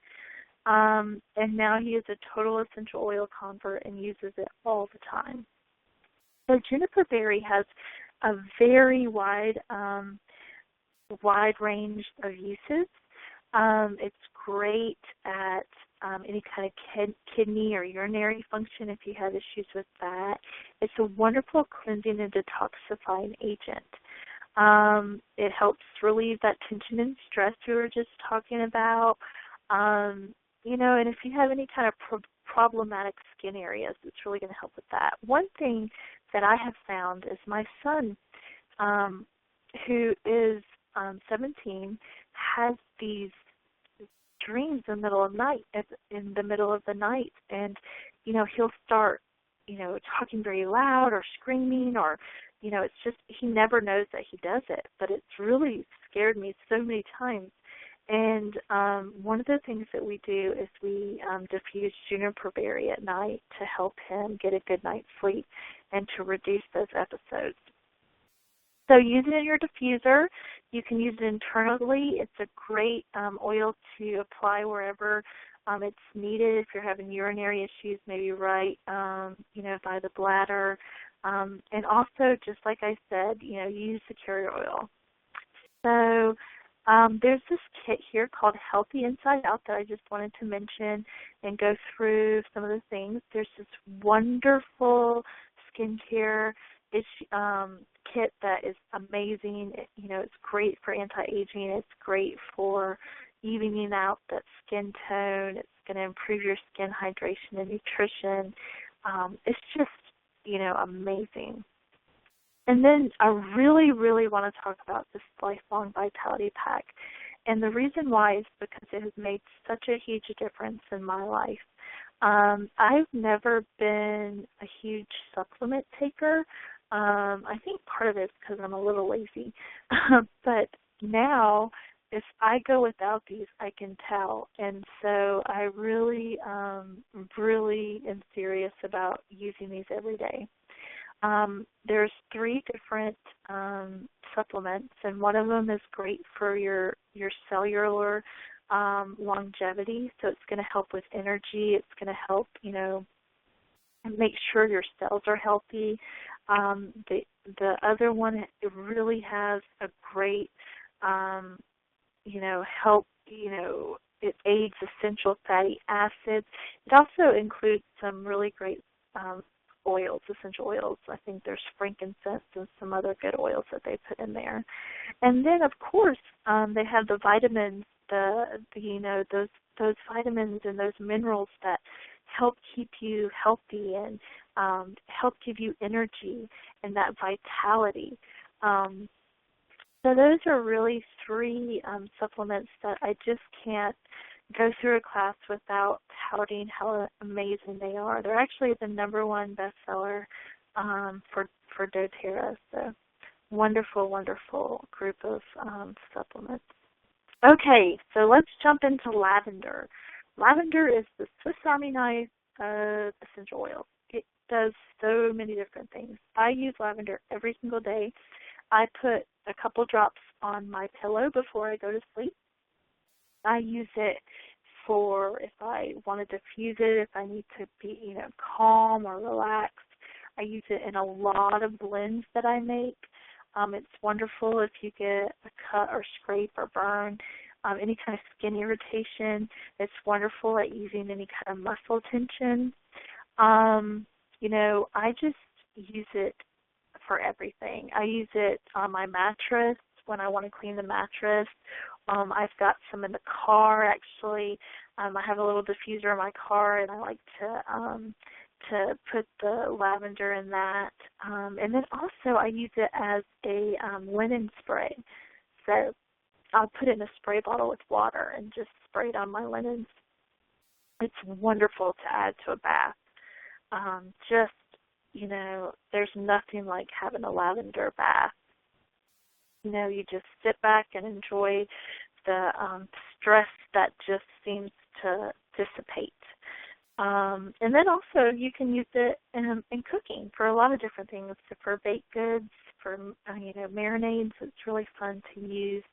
S1: and now he is a total essential oil convert and uses it all the time. So juniper berry has a very wide range of uses. It's great at any kind of kidney or urinary function if you have issues with that. It's a wonderful cleansing and detoxifying agent. It helps relieve that tension and stress we were just talking about. And if you have any kind of problematic skin areas, it's really going to help with that. One thing that I have found is my son, who is 17, has these dreams in the middle of the night, and he'll start talking very loud or screaming, or it's just he never knows that he does it, but it's really scared me so many times. And one of the things that we do is we diffuse juniper berry at night to help him get a good night's sleep and to reduce those episodes. So use it in your diffuser. You can use it internally. It's a great oil to apply wherever it's needed. If you're having urinary issues, maybe right, by the bladder. And also, just like I said, use the carrier oil. So there's this kit here called Healthy Inside Out that I just wanted to mention and go through some of the things. There's this wonderful skincare kit that is amazing. It's great for anti-aging. It's great for evening out that skin tone. It's going to improve your skin hydration and nutrition. It's just, amazing. And then I really, really want to talk about this Lifelong Vitality Pack. And the reason why is because it has made such a huge difference in my life. I've never been a huge supplement taker. I think part of it is because I'm a little lazy. But now, if I go without these, I can tell. And so I really, really am serious about using these every day. There's 3 different supplements, and one of them is great for your cellular longevity. So it's going to help with energy. It's going to help, make sure your cells are healthy. The other one, it really has a great, help, it aids essential fatty acids. It also includes some really great oils, essential oils. I think there's frankincense and some other good oils that they put in there. And then, of course, they have the vitamins, those vitamins and those minerals that help keep you healthy and help give you energy and that vitality. So those are really 3 supplements that I just can't go through a class without touting how amazing they are. They're actually the #1 bestseller for doTERRA. So wonderful, wonderful group of supplements. Okay, so let's jump into lavender. Lavender is the Swiss Army knife of essential oils. It does so many different things. I use lavender every single day. I put a couple drops on my pillow before I go to sleep. I use it for if I want to diffuse it, if I need to be, calm or relaxed. I use it in a lot of blends that I make. It's wonderful if you get a cut or scrape or burn, any kind of skin irritation. It's wonderful at easing any kind of muscle tension. I just use it for everything. I use it on my mattress when I want to clean the mattress. I've got some in the car, actually. I have a little diffuser in my car, and I like to put the lavender in that. And then also I use it as a linen spray. So I'll put it in a spray bottle with water and just spray it on my linens. It's wonderful to add to a bath. There's nothing like having a lavender bath. You just sit back and enjoy the stress that just seems to dissipate. And then also you can use it in cooking for a lot of different things, for baked goods, for marinades. It's really fun to use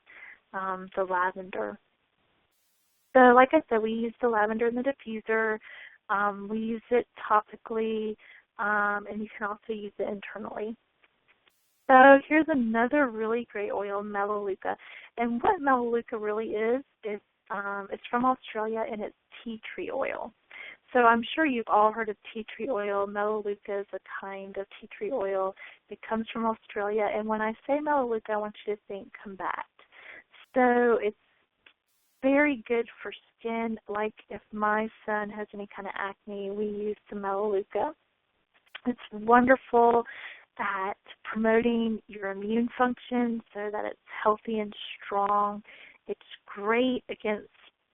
S1: the lavender. So like I said, we use the lavender in the diffuser. We use it topically, and you can also use it internally. So here's another really great oil, Melaleuca. And what Melaleuca really is it's from Australia, and it's tea tree oil. So I'm sure you've all heard of tea tree oil. Melaleuca is a kind of tea tree oil. It comes from Australia. And when I say Melaleuca, I want you to think combat. So it's very good for skin. Like if my son has any kind of acne, we use some Melaleuca. It's wonderful at promoting your immune function so that it's healthy and strong. It's great against,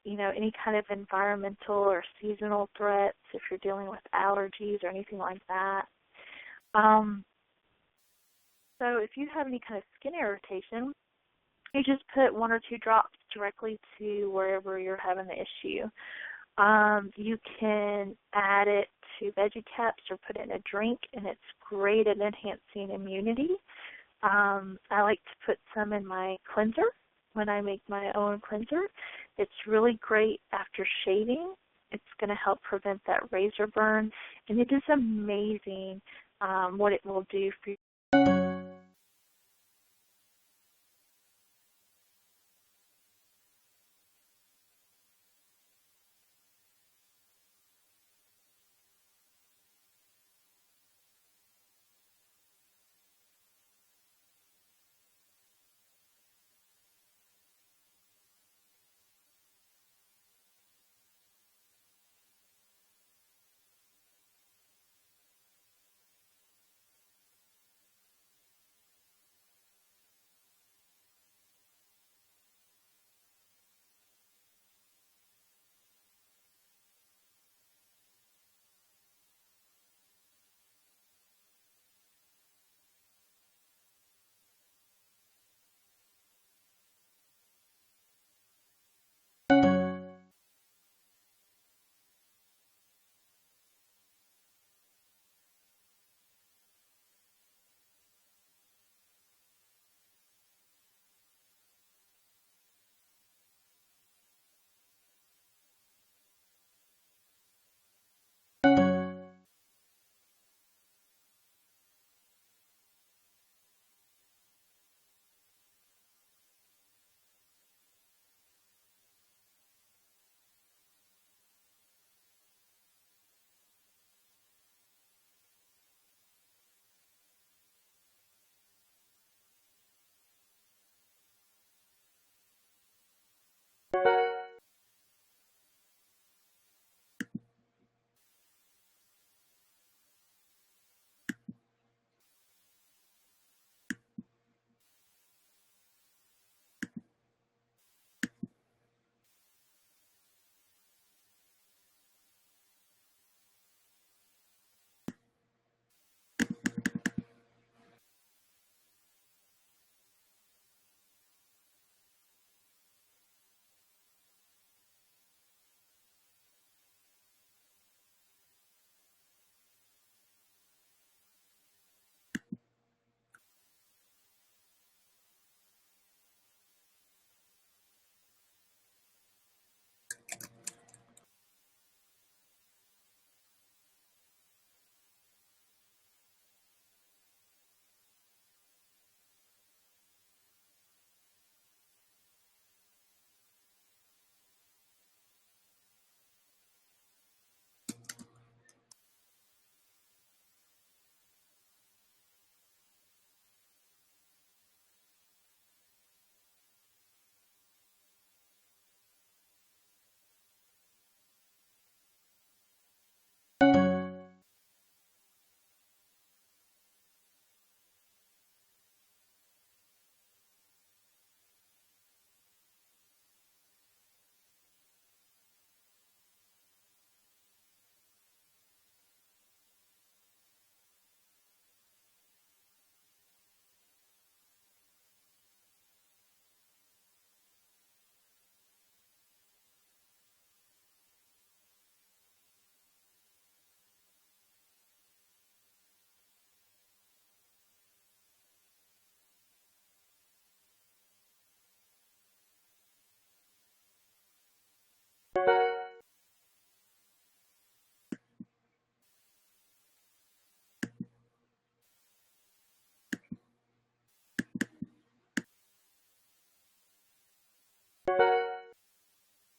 S1: any kind of environmental or seasonal threats if you're dealing with allergies or anything like that. So if you have any kind of skin irritation, you just put 1 or 2 drops directly to wherever you're having the issue. You can add it to veggie caps or put it in a drink, and it's great at enhancing immunity. I like to put some in my cleanser when I make my own cleanser. It's really great after shaving. It's going to help prevent that razor burn, and it is amazing what it will do for you.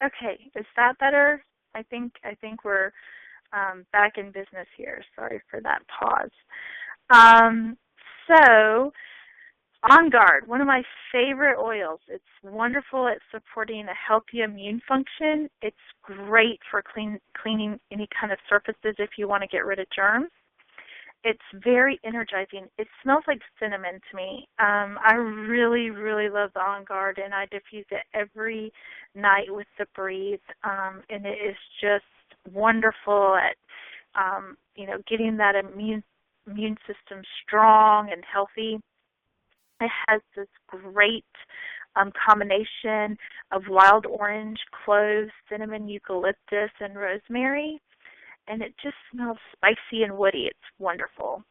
S1: Okay, is that better? I think we're back in business here. Sorry for that pause. So, On Guard, one of my favorite oils. It's wonderful at supporting a healthy immune function. It's great for cleaning any kind of surfaces if you want to get rid of germs. It's very energizing. It smells like cinnamon to me. I really, really love the On Guard, and I diffuse it every night with the Breathe, and it is just wonderful at, getting that immune system strong and healthy. It has this great combination of wild orange, cloves, cinnamon, eucalyptus, and rosemary, and it just smells spicy and woody. It's wonderful.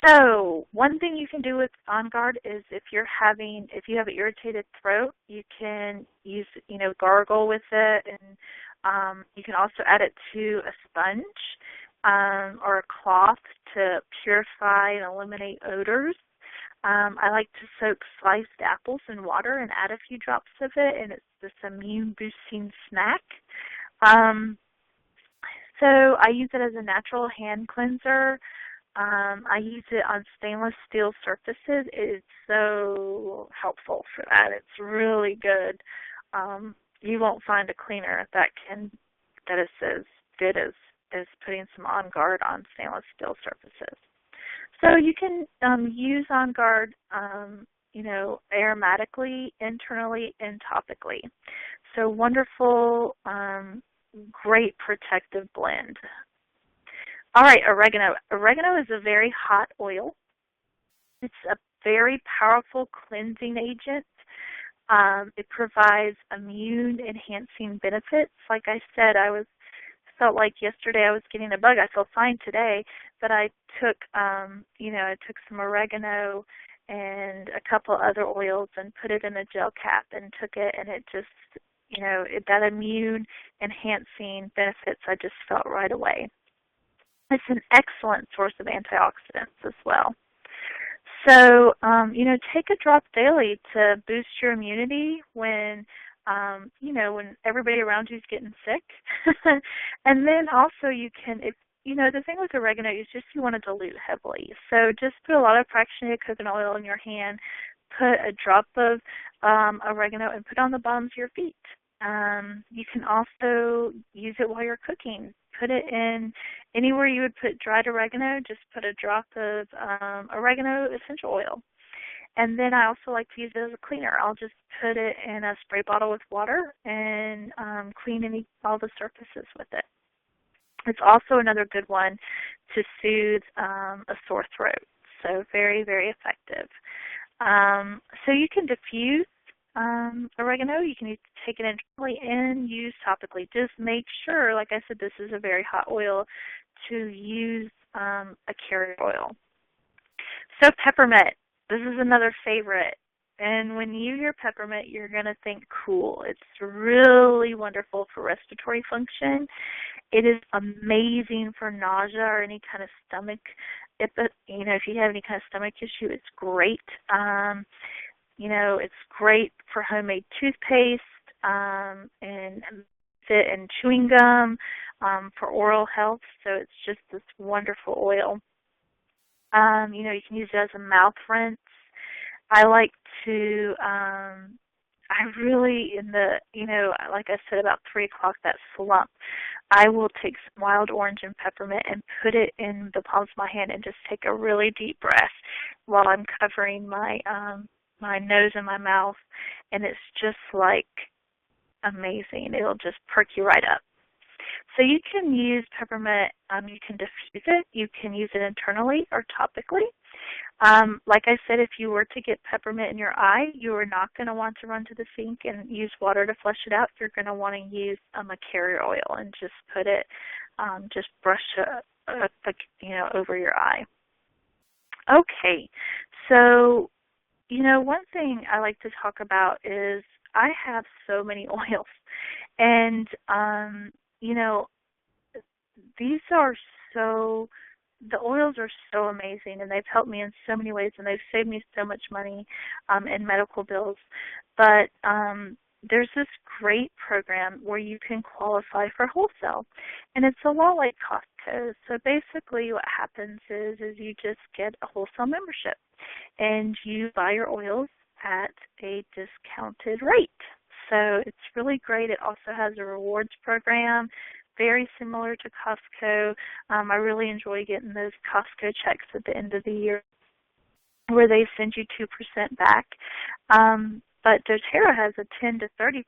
S1: So one thing you can do with On Guard is if you have an irritated throat, you can use, gargle with it, and you can also add it to a sponge or a cloth to purify and eliminate odors. I like to soak sliced apples in water and add a few drops of it, and it's this immune-boosting snack. So I use it as a natural hand cleanser. I use it on stainless steel surfaces. It is so helpful for that. It's really good. You won't find a cleaner that is as good as putting some On Guard on stainless steel surfaces. So you can use On Guard, aromatically, internally, and topically. So wonderful, great protective blend. All right, oregano. Oregano is a very hot oil. It's a very powerful cleansing agent. It provides immune-enhancing benefits. Like I said, felt like yesterday I was getting a bug. I feel fine today, but I took, I took some oregano and a couple other oils and put it in a gel cap and took it, and it just, that immune-enhancing benefits I just felt right away. It's an excellent source of antioxidants as well. So, take a drop daily to boost your immunity when everybody around you is getting sick. And then also you can, the thing with oregano is just you want to dilute heavily. So just put a lot of fractionated coconut oil in your hand, put a drop of oregano, and put it on the bottoms of your feet. You can also use it while you're cooking. Put it in anywhere you would put dried oregano, just put a drop of oregano essential oil. And then I also like to use it as a cleaner. I'll just put it in a spray bottle with water and clean all the surfaces with it. It's also another good one to soothe a sore throat. So very, very effective. So you can diffuse oregano. You can take it internally and use topically. Just make sure, like I said, this is a very hot oil, to use a carrier oil. So peppermint. This is another favorite. And when you hear peppermint, you're going to think cool. It's really wonderful for respiratory function. It is amazing for nausea or any kind of stomach. If you have any kind of stomach issue, it's great. It's great for homemade toothpaste and chewing gum for oral health. So it's just this wonderful oil. You can use it as a mouth rinse. I like to, like I said, about 3 o'clock, that slump, I will take some wild orange and peppermint and put it in the palms of my hand and just take a really deep breath while I'm covering my nose and my mouth, and it's just like amazing. It'll just perk you right up. So you can use peppermint, you can diffuse it, you can use it internally or topically. Like I said, if you were to get peppermint in your eye, you are not going to want to run to the sink and use water to flush it out. You're going to want to use a carrier oil and just put it, just brush it, over your eye. Okay, so, one thing I like to talk about is I have so many oils, and the oils are so amazing, and they've helped me in so many ways, and they've saved me so much money in medical bills. But there's this great program where you can qualify for wholesale, and it's a lot like Costco. So basically what happens is you just get a wholesale membership, and you buy your oils at a discounted rate. So it's really great. It also has a rewards program, very similar to Costco. I really enjoy getting those Costco checks at the end of the year where they send you 2% back. But doTERRA has a 10 to 30%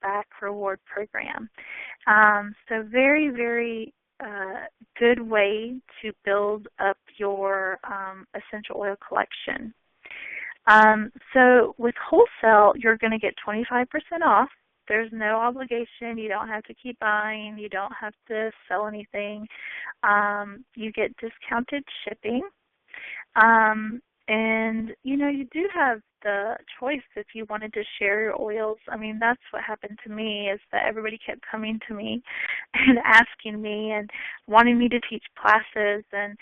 S1: back reward program. So very, very good way to build up your essential oil collection. So with wholesale, you're going to get 25% off. There's no obligation. You don't have to keep buying. You don't have to sell anything. You get discounted shipping. And, you know, you do have the choice if you wanted to share your oils. I mean, that's what happened to me, is that everybody kept coming to me and asking me and wanting me to teach classes, and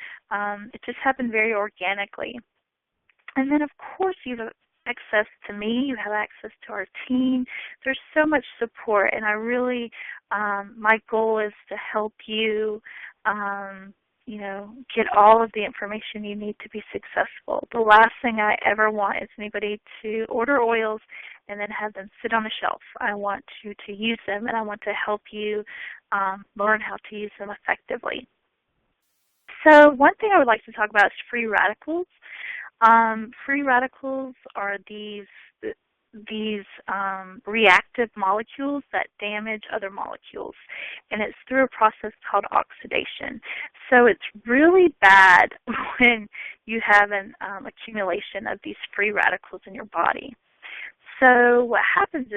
S1: it just happened very organically. And then, of course, you have access to me. You have access to our team. There's so much support, and I really, my goal is to help you, you know, get all of the information you need to be successful. The last thing I ever want is anybody to order oils and then have them sit on a shelf. I want you to use them, and I want to help you learn how to use them effectively. So one thing I would like to talk about is free radicals. Free radicals are these reactive molecules that damage other molecules, and it's through a process called oxidation. So it's really bad when you have an accumulation of these free radicals in your body. So what happens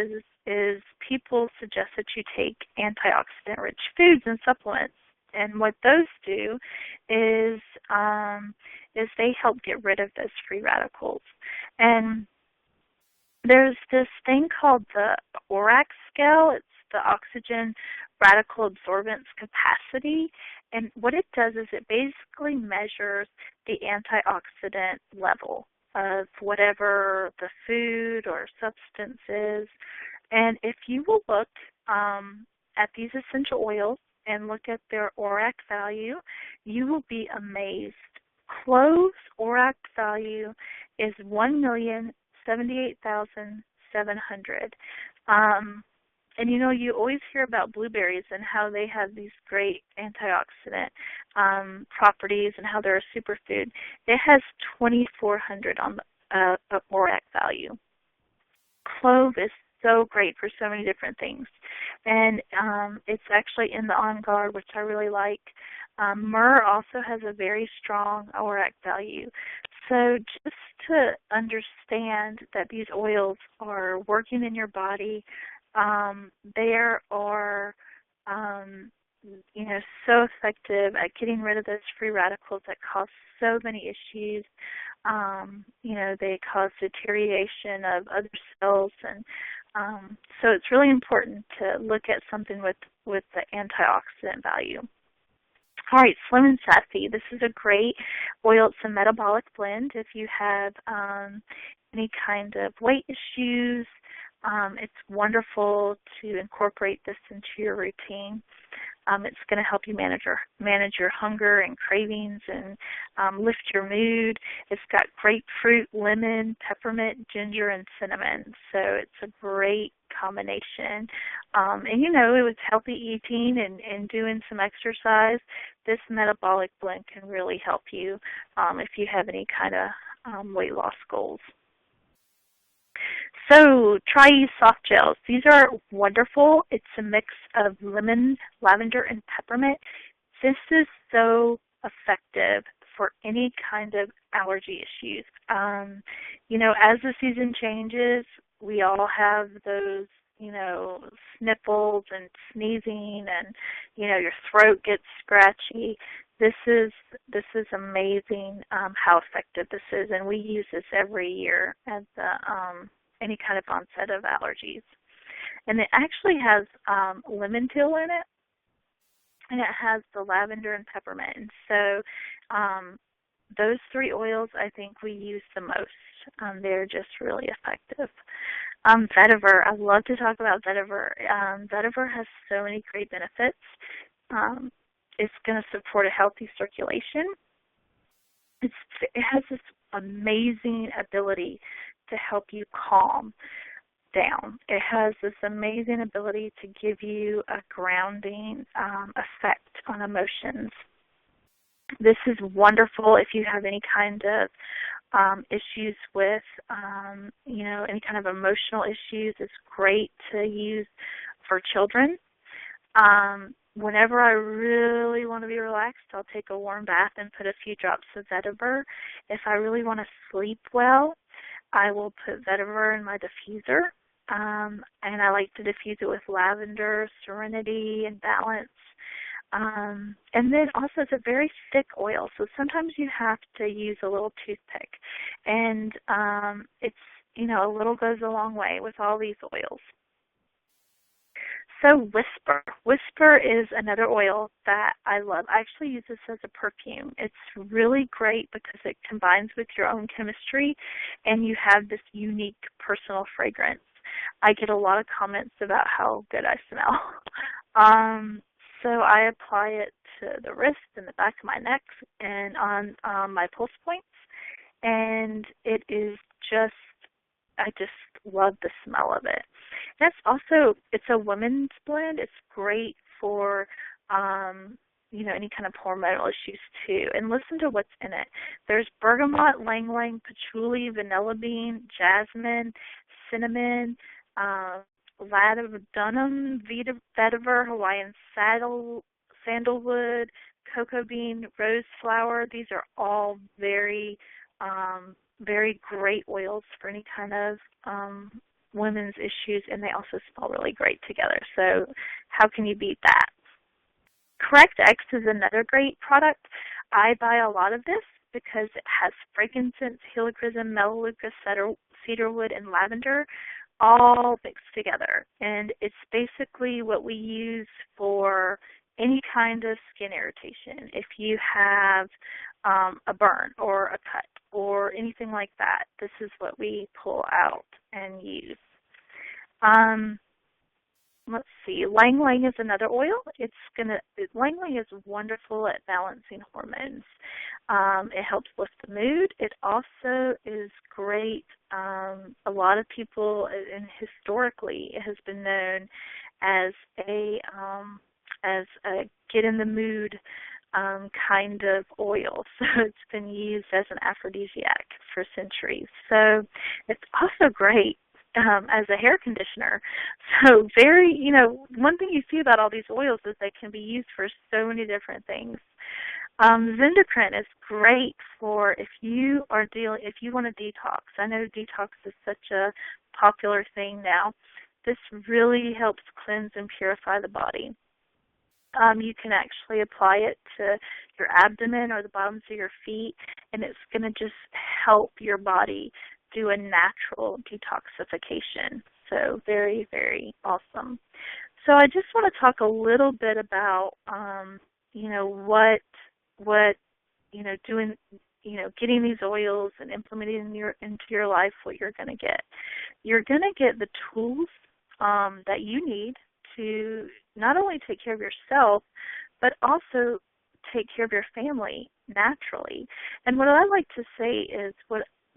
S1: is people suggest that you take antioxidant-rich foods and supplements, and what those do is they help get rid of those free radicals. And there's this thing called the ORAC scale. It's the oxygen radical absorbance capacity. And what it does is it basically measures the antioxidant level of whatever the food or substance is. And if you will look at these essential oils and look at their ORAC value, you will be amazed. Cloves' ORAC value is 1,078,700. And you know, you always hear about blueberries and how they have these great antioxidant properties and how they're a superfood. It has 2,400 on the ORAC value. Clove is so great for so many different things. And it's actually in the On Guard, which I really like. Myrrh also has a very strong ORAC value. So just to understand that these oils are working in your body, they are, you know, so effective at getting rid of those free radicals that cause so many issues. You know, they cause deterioration of other cells, and so it's really important to look at something with the antioxidant value. All right, Slim and Sassy. This is a great oil. It's a metabolic blend. If you have any kind of weight issues, it's wonderful to incorporate this into your routine. It's going to help you manage your hunger and cravings and lift your mood. It's got grapefruit, lemon, peppermint, ginger, and cinnamon. So it's a great combination. And you know, with healthy eating and doing some exercise, this metabolic blend can really help you if you have any kind of weight loss goals. So try soft gels. These are wonderful. It's a mix of lemon, lavender, and peppermint. This is so effective for any kind of allergy issues. You know, as the season changes, we all have those, you know, sniffles and sneezing, and you know, your throat gets scratchy. This is amazing how effective this is, and we use this every year at the any kind of onset of allergies. And it actually has lemon peel in it, and it has the lavender and peppermint. And so those 3 oils I think we use the most. They're just really effective. Vetiver, I love to talk about vetiver. Vetiver has so many great benefits. It's going to support a healthy circulation. It has this amazing ability to help you calm down. It has this amazing ability to give you a grounding effect on emotions. This is wonderful if you have any kind of issues with, any kind of emotional issues. It's great to use for children. Whenever I really want to be relaxed, I'll take a warm bath and put a few drops of vetiver. If I really want to sleep well, I will put vetiver in my diffuser. And I like to diffuse it with lavender, serenity, and balance. And then also it's a very thick oil, so sometimes you have to use a little toothpick. And it's, a little goes a long way with all these oils. So Whisper. Whisper is another oil that I love. I actually use this as a perfume. It's really great because it combines with your own chemistry and you have this unique personal fragrance. I get a lot of comments about how good I smell. So I apply it to the wrist and the back of my neck and on my pulse points. And it is just, I just love the smell of it. That's also, it's a women's blend. It's great for, any kind of hormonal issues too. And listen to what's in it. There's bergamot, ylang ylang, patchouli, vanilla bean, jasmine, cinnamon, ladonum, vetiver, Hawaiian sandalwood, cocoa bean, rose flower. These are all very, very great oils for any kind of women's issues, and they also smell really great together. So how can you beat that? Correct X is another great product. I buy a lot of this because it has frankincense, helichrysum, melaleuca, cedarwood, and lavender all mixed together. And it's basically what we use for any kind of skin irritation. If you have a burn or a cut or anything like that, this is what we pull out and use. Let's see, ylang ylang is another oil. Ylang ylang is wonderful at balancing hormones. It helps lift the mood. It also is great. A lot of people, and historically, it has been known as a get in the mood kind of oil. So it's been used as an aphrodisiac for centuries. So it's also great as a hair conditioner. So very, one thing you see about all these oils is they can be used for so many different things. Zendocrine is great for if you want to detox. I know detox is such a popular thing now. This really helps cleanse and purify the body. You can actually apply it to your abdomen or the bottoms of your feet, and it's going to just help your body do a natural detoxification. So very, very awesome. So I just want to talk a little bit about, getting these oils and implementing into your life what you're going to get. You're going to get the tools that you need to not only take care of yourself, but also take care of your family naturally. And what I like to say is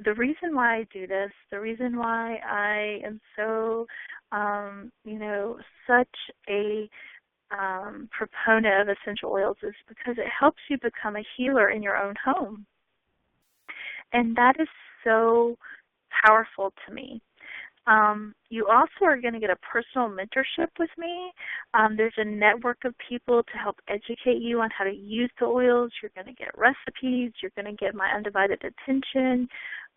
S1: the reason why I do this, the reason why I am so, such a proponent of essential oils is because it helps you become a healer in your own home. And that is so powerful to me. You also are going to get a personal mentorship with me. There's a network of people to help educate you on how to use the oils. You're going to get recipes. You're going to get my undivided attention.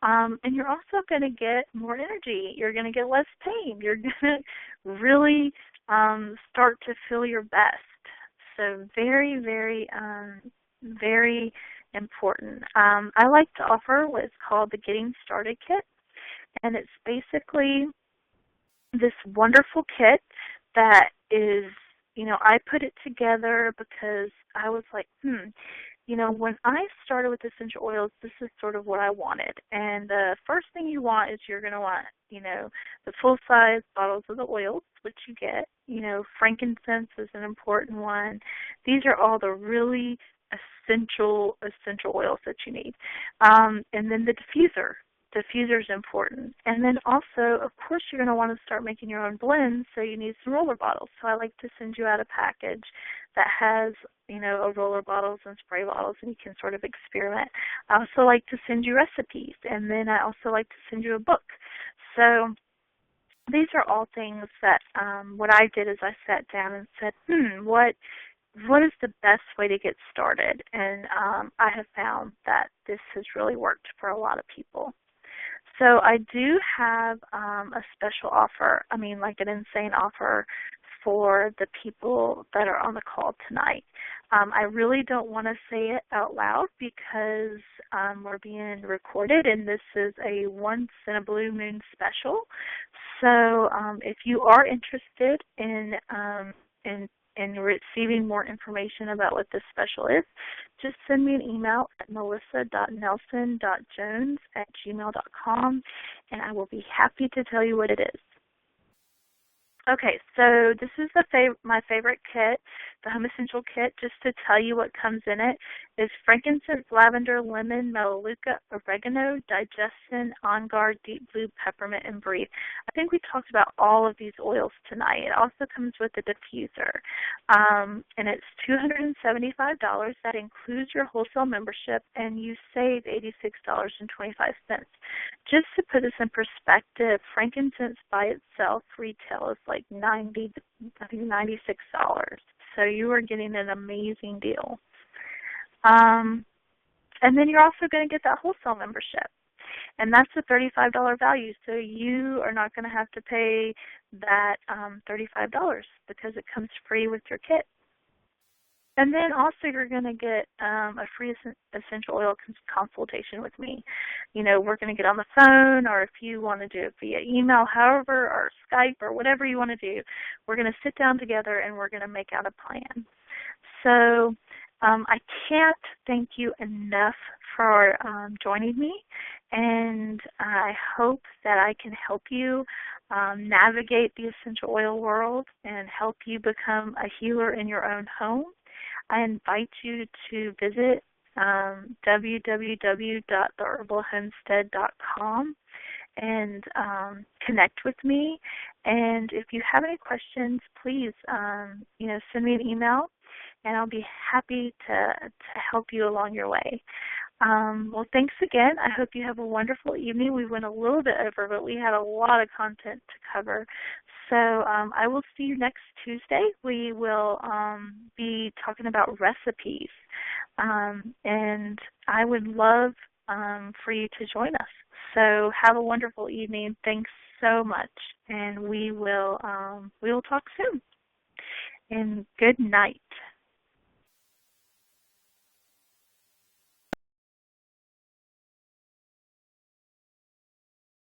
S1: And you're also going to get more energy. You're going to get less pain. You're going to really start to feel your best. So very, very, very important. I like to offer what is called the Getting Started Kit. And it's basically this wonderful kit that is, I put it together because I was like, when I started with essential oils, this is sort of what I wanted. And the first thing you want is you're going to want, the full-size bottles of the oils, which you get. Frankincense is an important one. These are all the really essential oils that you need. And then the diffuser. Diffuser is important. And then also, of course, you're going to want to start making your own blends, so you need some roller bottles. So I like to send you out a package that has, a roller bottles and spray bottles, and you can sort of experiment. I also like to send you recipes, and then I also like to send you a book. So these are all things that what I did is I sat down and said, what is the best way to get started? And I have found that this has really worked for a lot of people. So I do have a special offer, like an insane offer for the people that are on the call tonight. I really don't want to say it out loud because we're being recorded, and this is a once in a blue moon special. So if you are interested in receiving more information about what this special is, just send me an email at melissa.nelson.jones@gmail.com, and I will be happy to tell you what it is. Okay, so this is my favorite kit, the Home Essential Kit. Just to tell you what comes in it is frankincense, lavender, lemon, melaleuca, oregano, digestion, On Guard, deep blue, peppermint, and breathe. I think we talked about all of these oils tonight. It also comes with a diffuser, and it's $275. That includes your wholesale membership, and you save $86.25. Just to put this in perspective, frankincense by itself retail is like $96. So you are getting an amazing deal. And then you're also going to get that wholesale membership. And that's a $35 value. So you are not going to have to pay that $35 because it comes free with your kit. And then also you're going to get a free essential oil consultation with me. We're going to get on the phone, or if you want to do it via email, however, or Skype, or whatever you want to do, we're going to sit down together and we're going to make out a plan. So I can't thank you enough for joining me, and I hope that I can help you navigate the essential oil world and help you become a healer in your own home. I invite you to visit www.theherbalhomestead.com and connect with me. And if you have any questions, please, send me an email, and I'll be happy to help you along your way. Well, thanks again. I hope you have a wonderful evening. We went a little bit over, but we had a lot of content to cover. So I will see you next Tuesday. We will be talking about recipes, and I would love for you to join us. So have a wonderful evening. Thanks so much, and we will talk soon. And good night.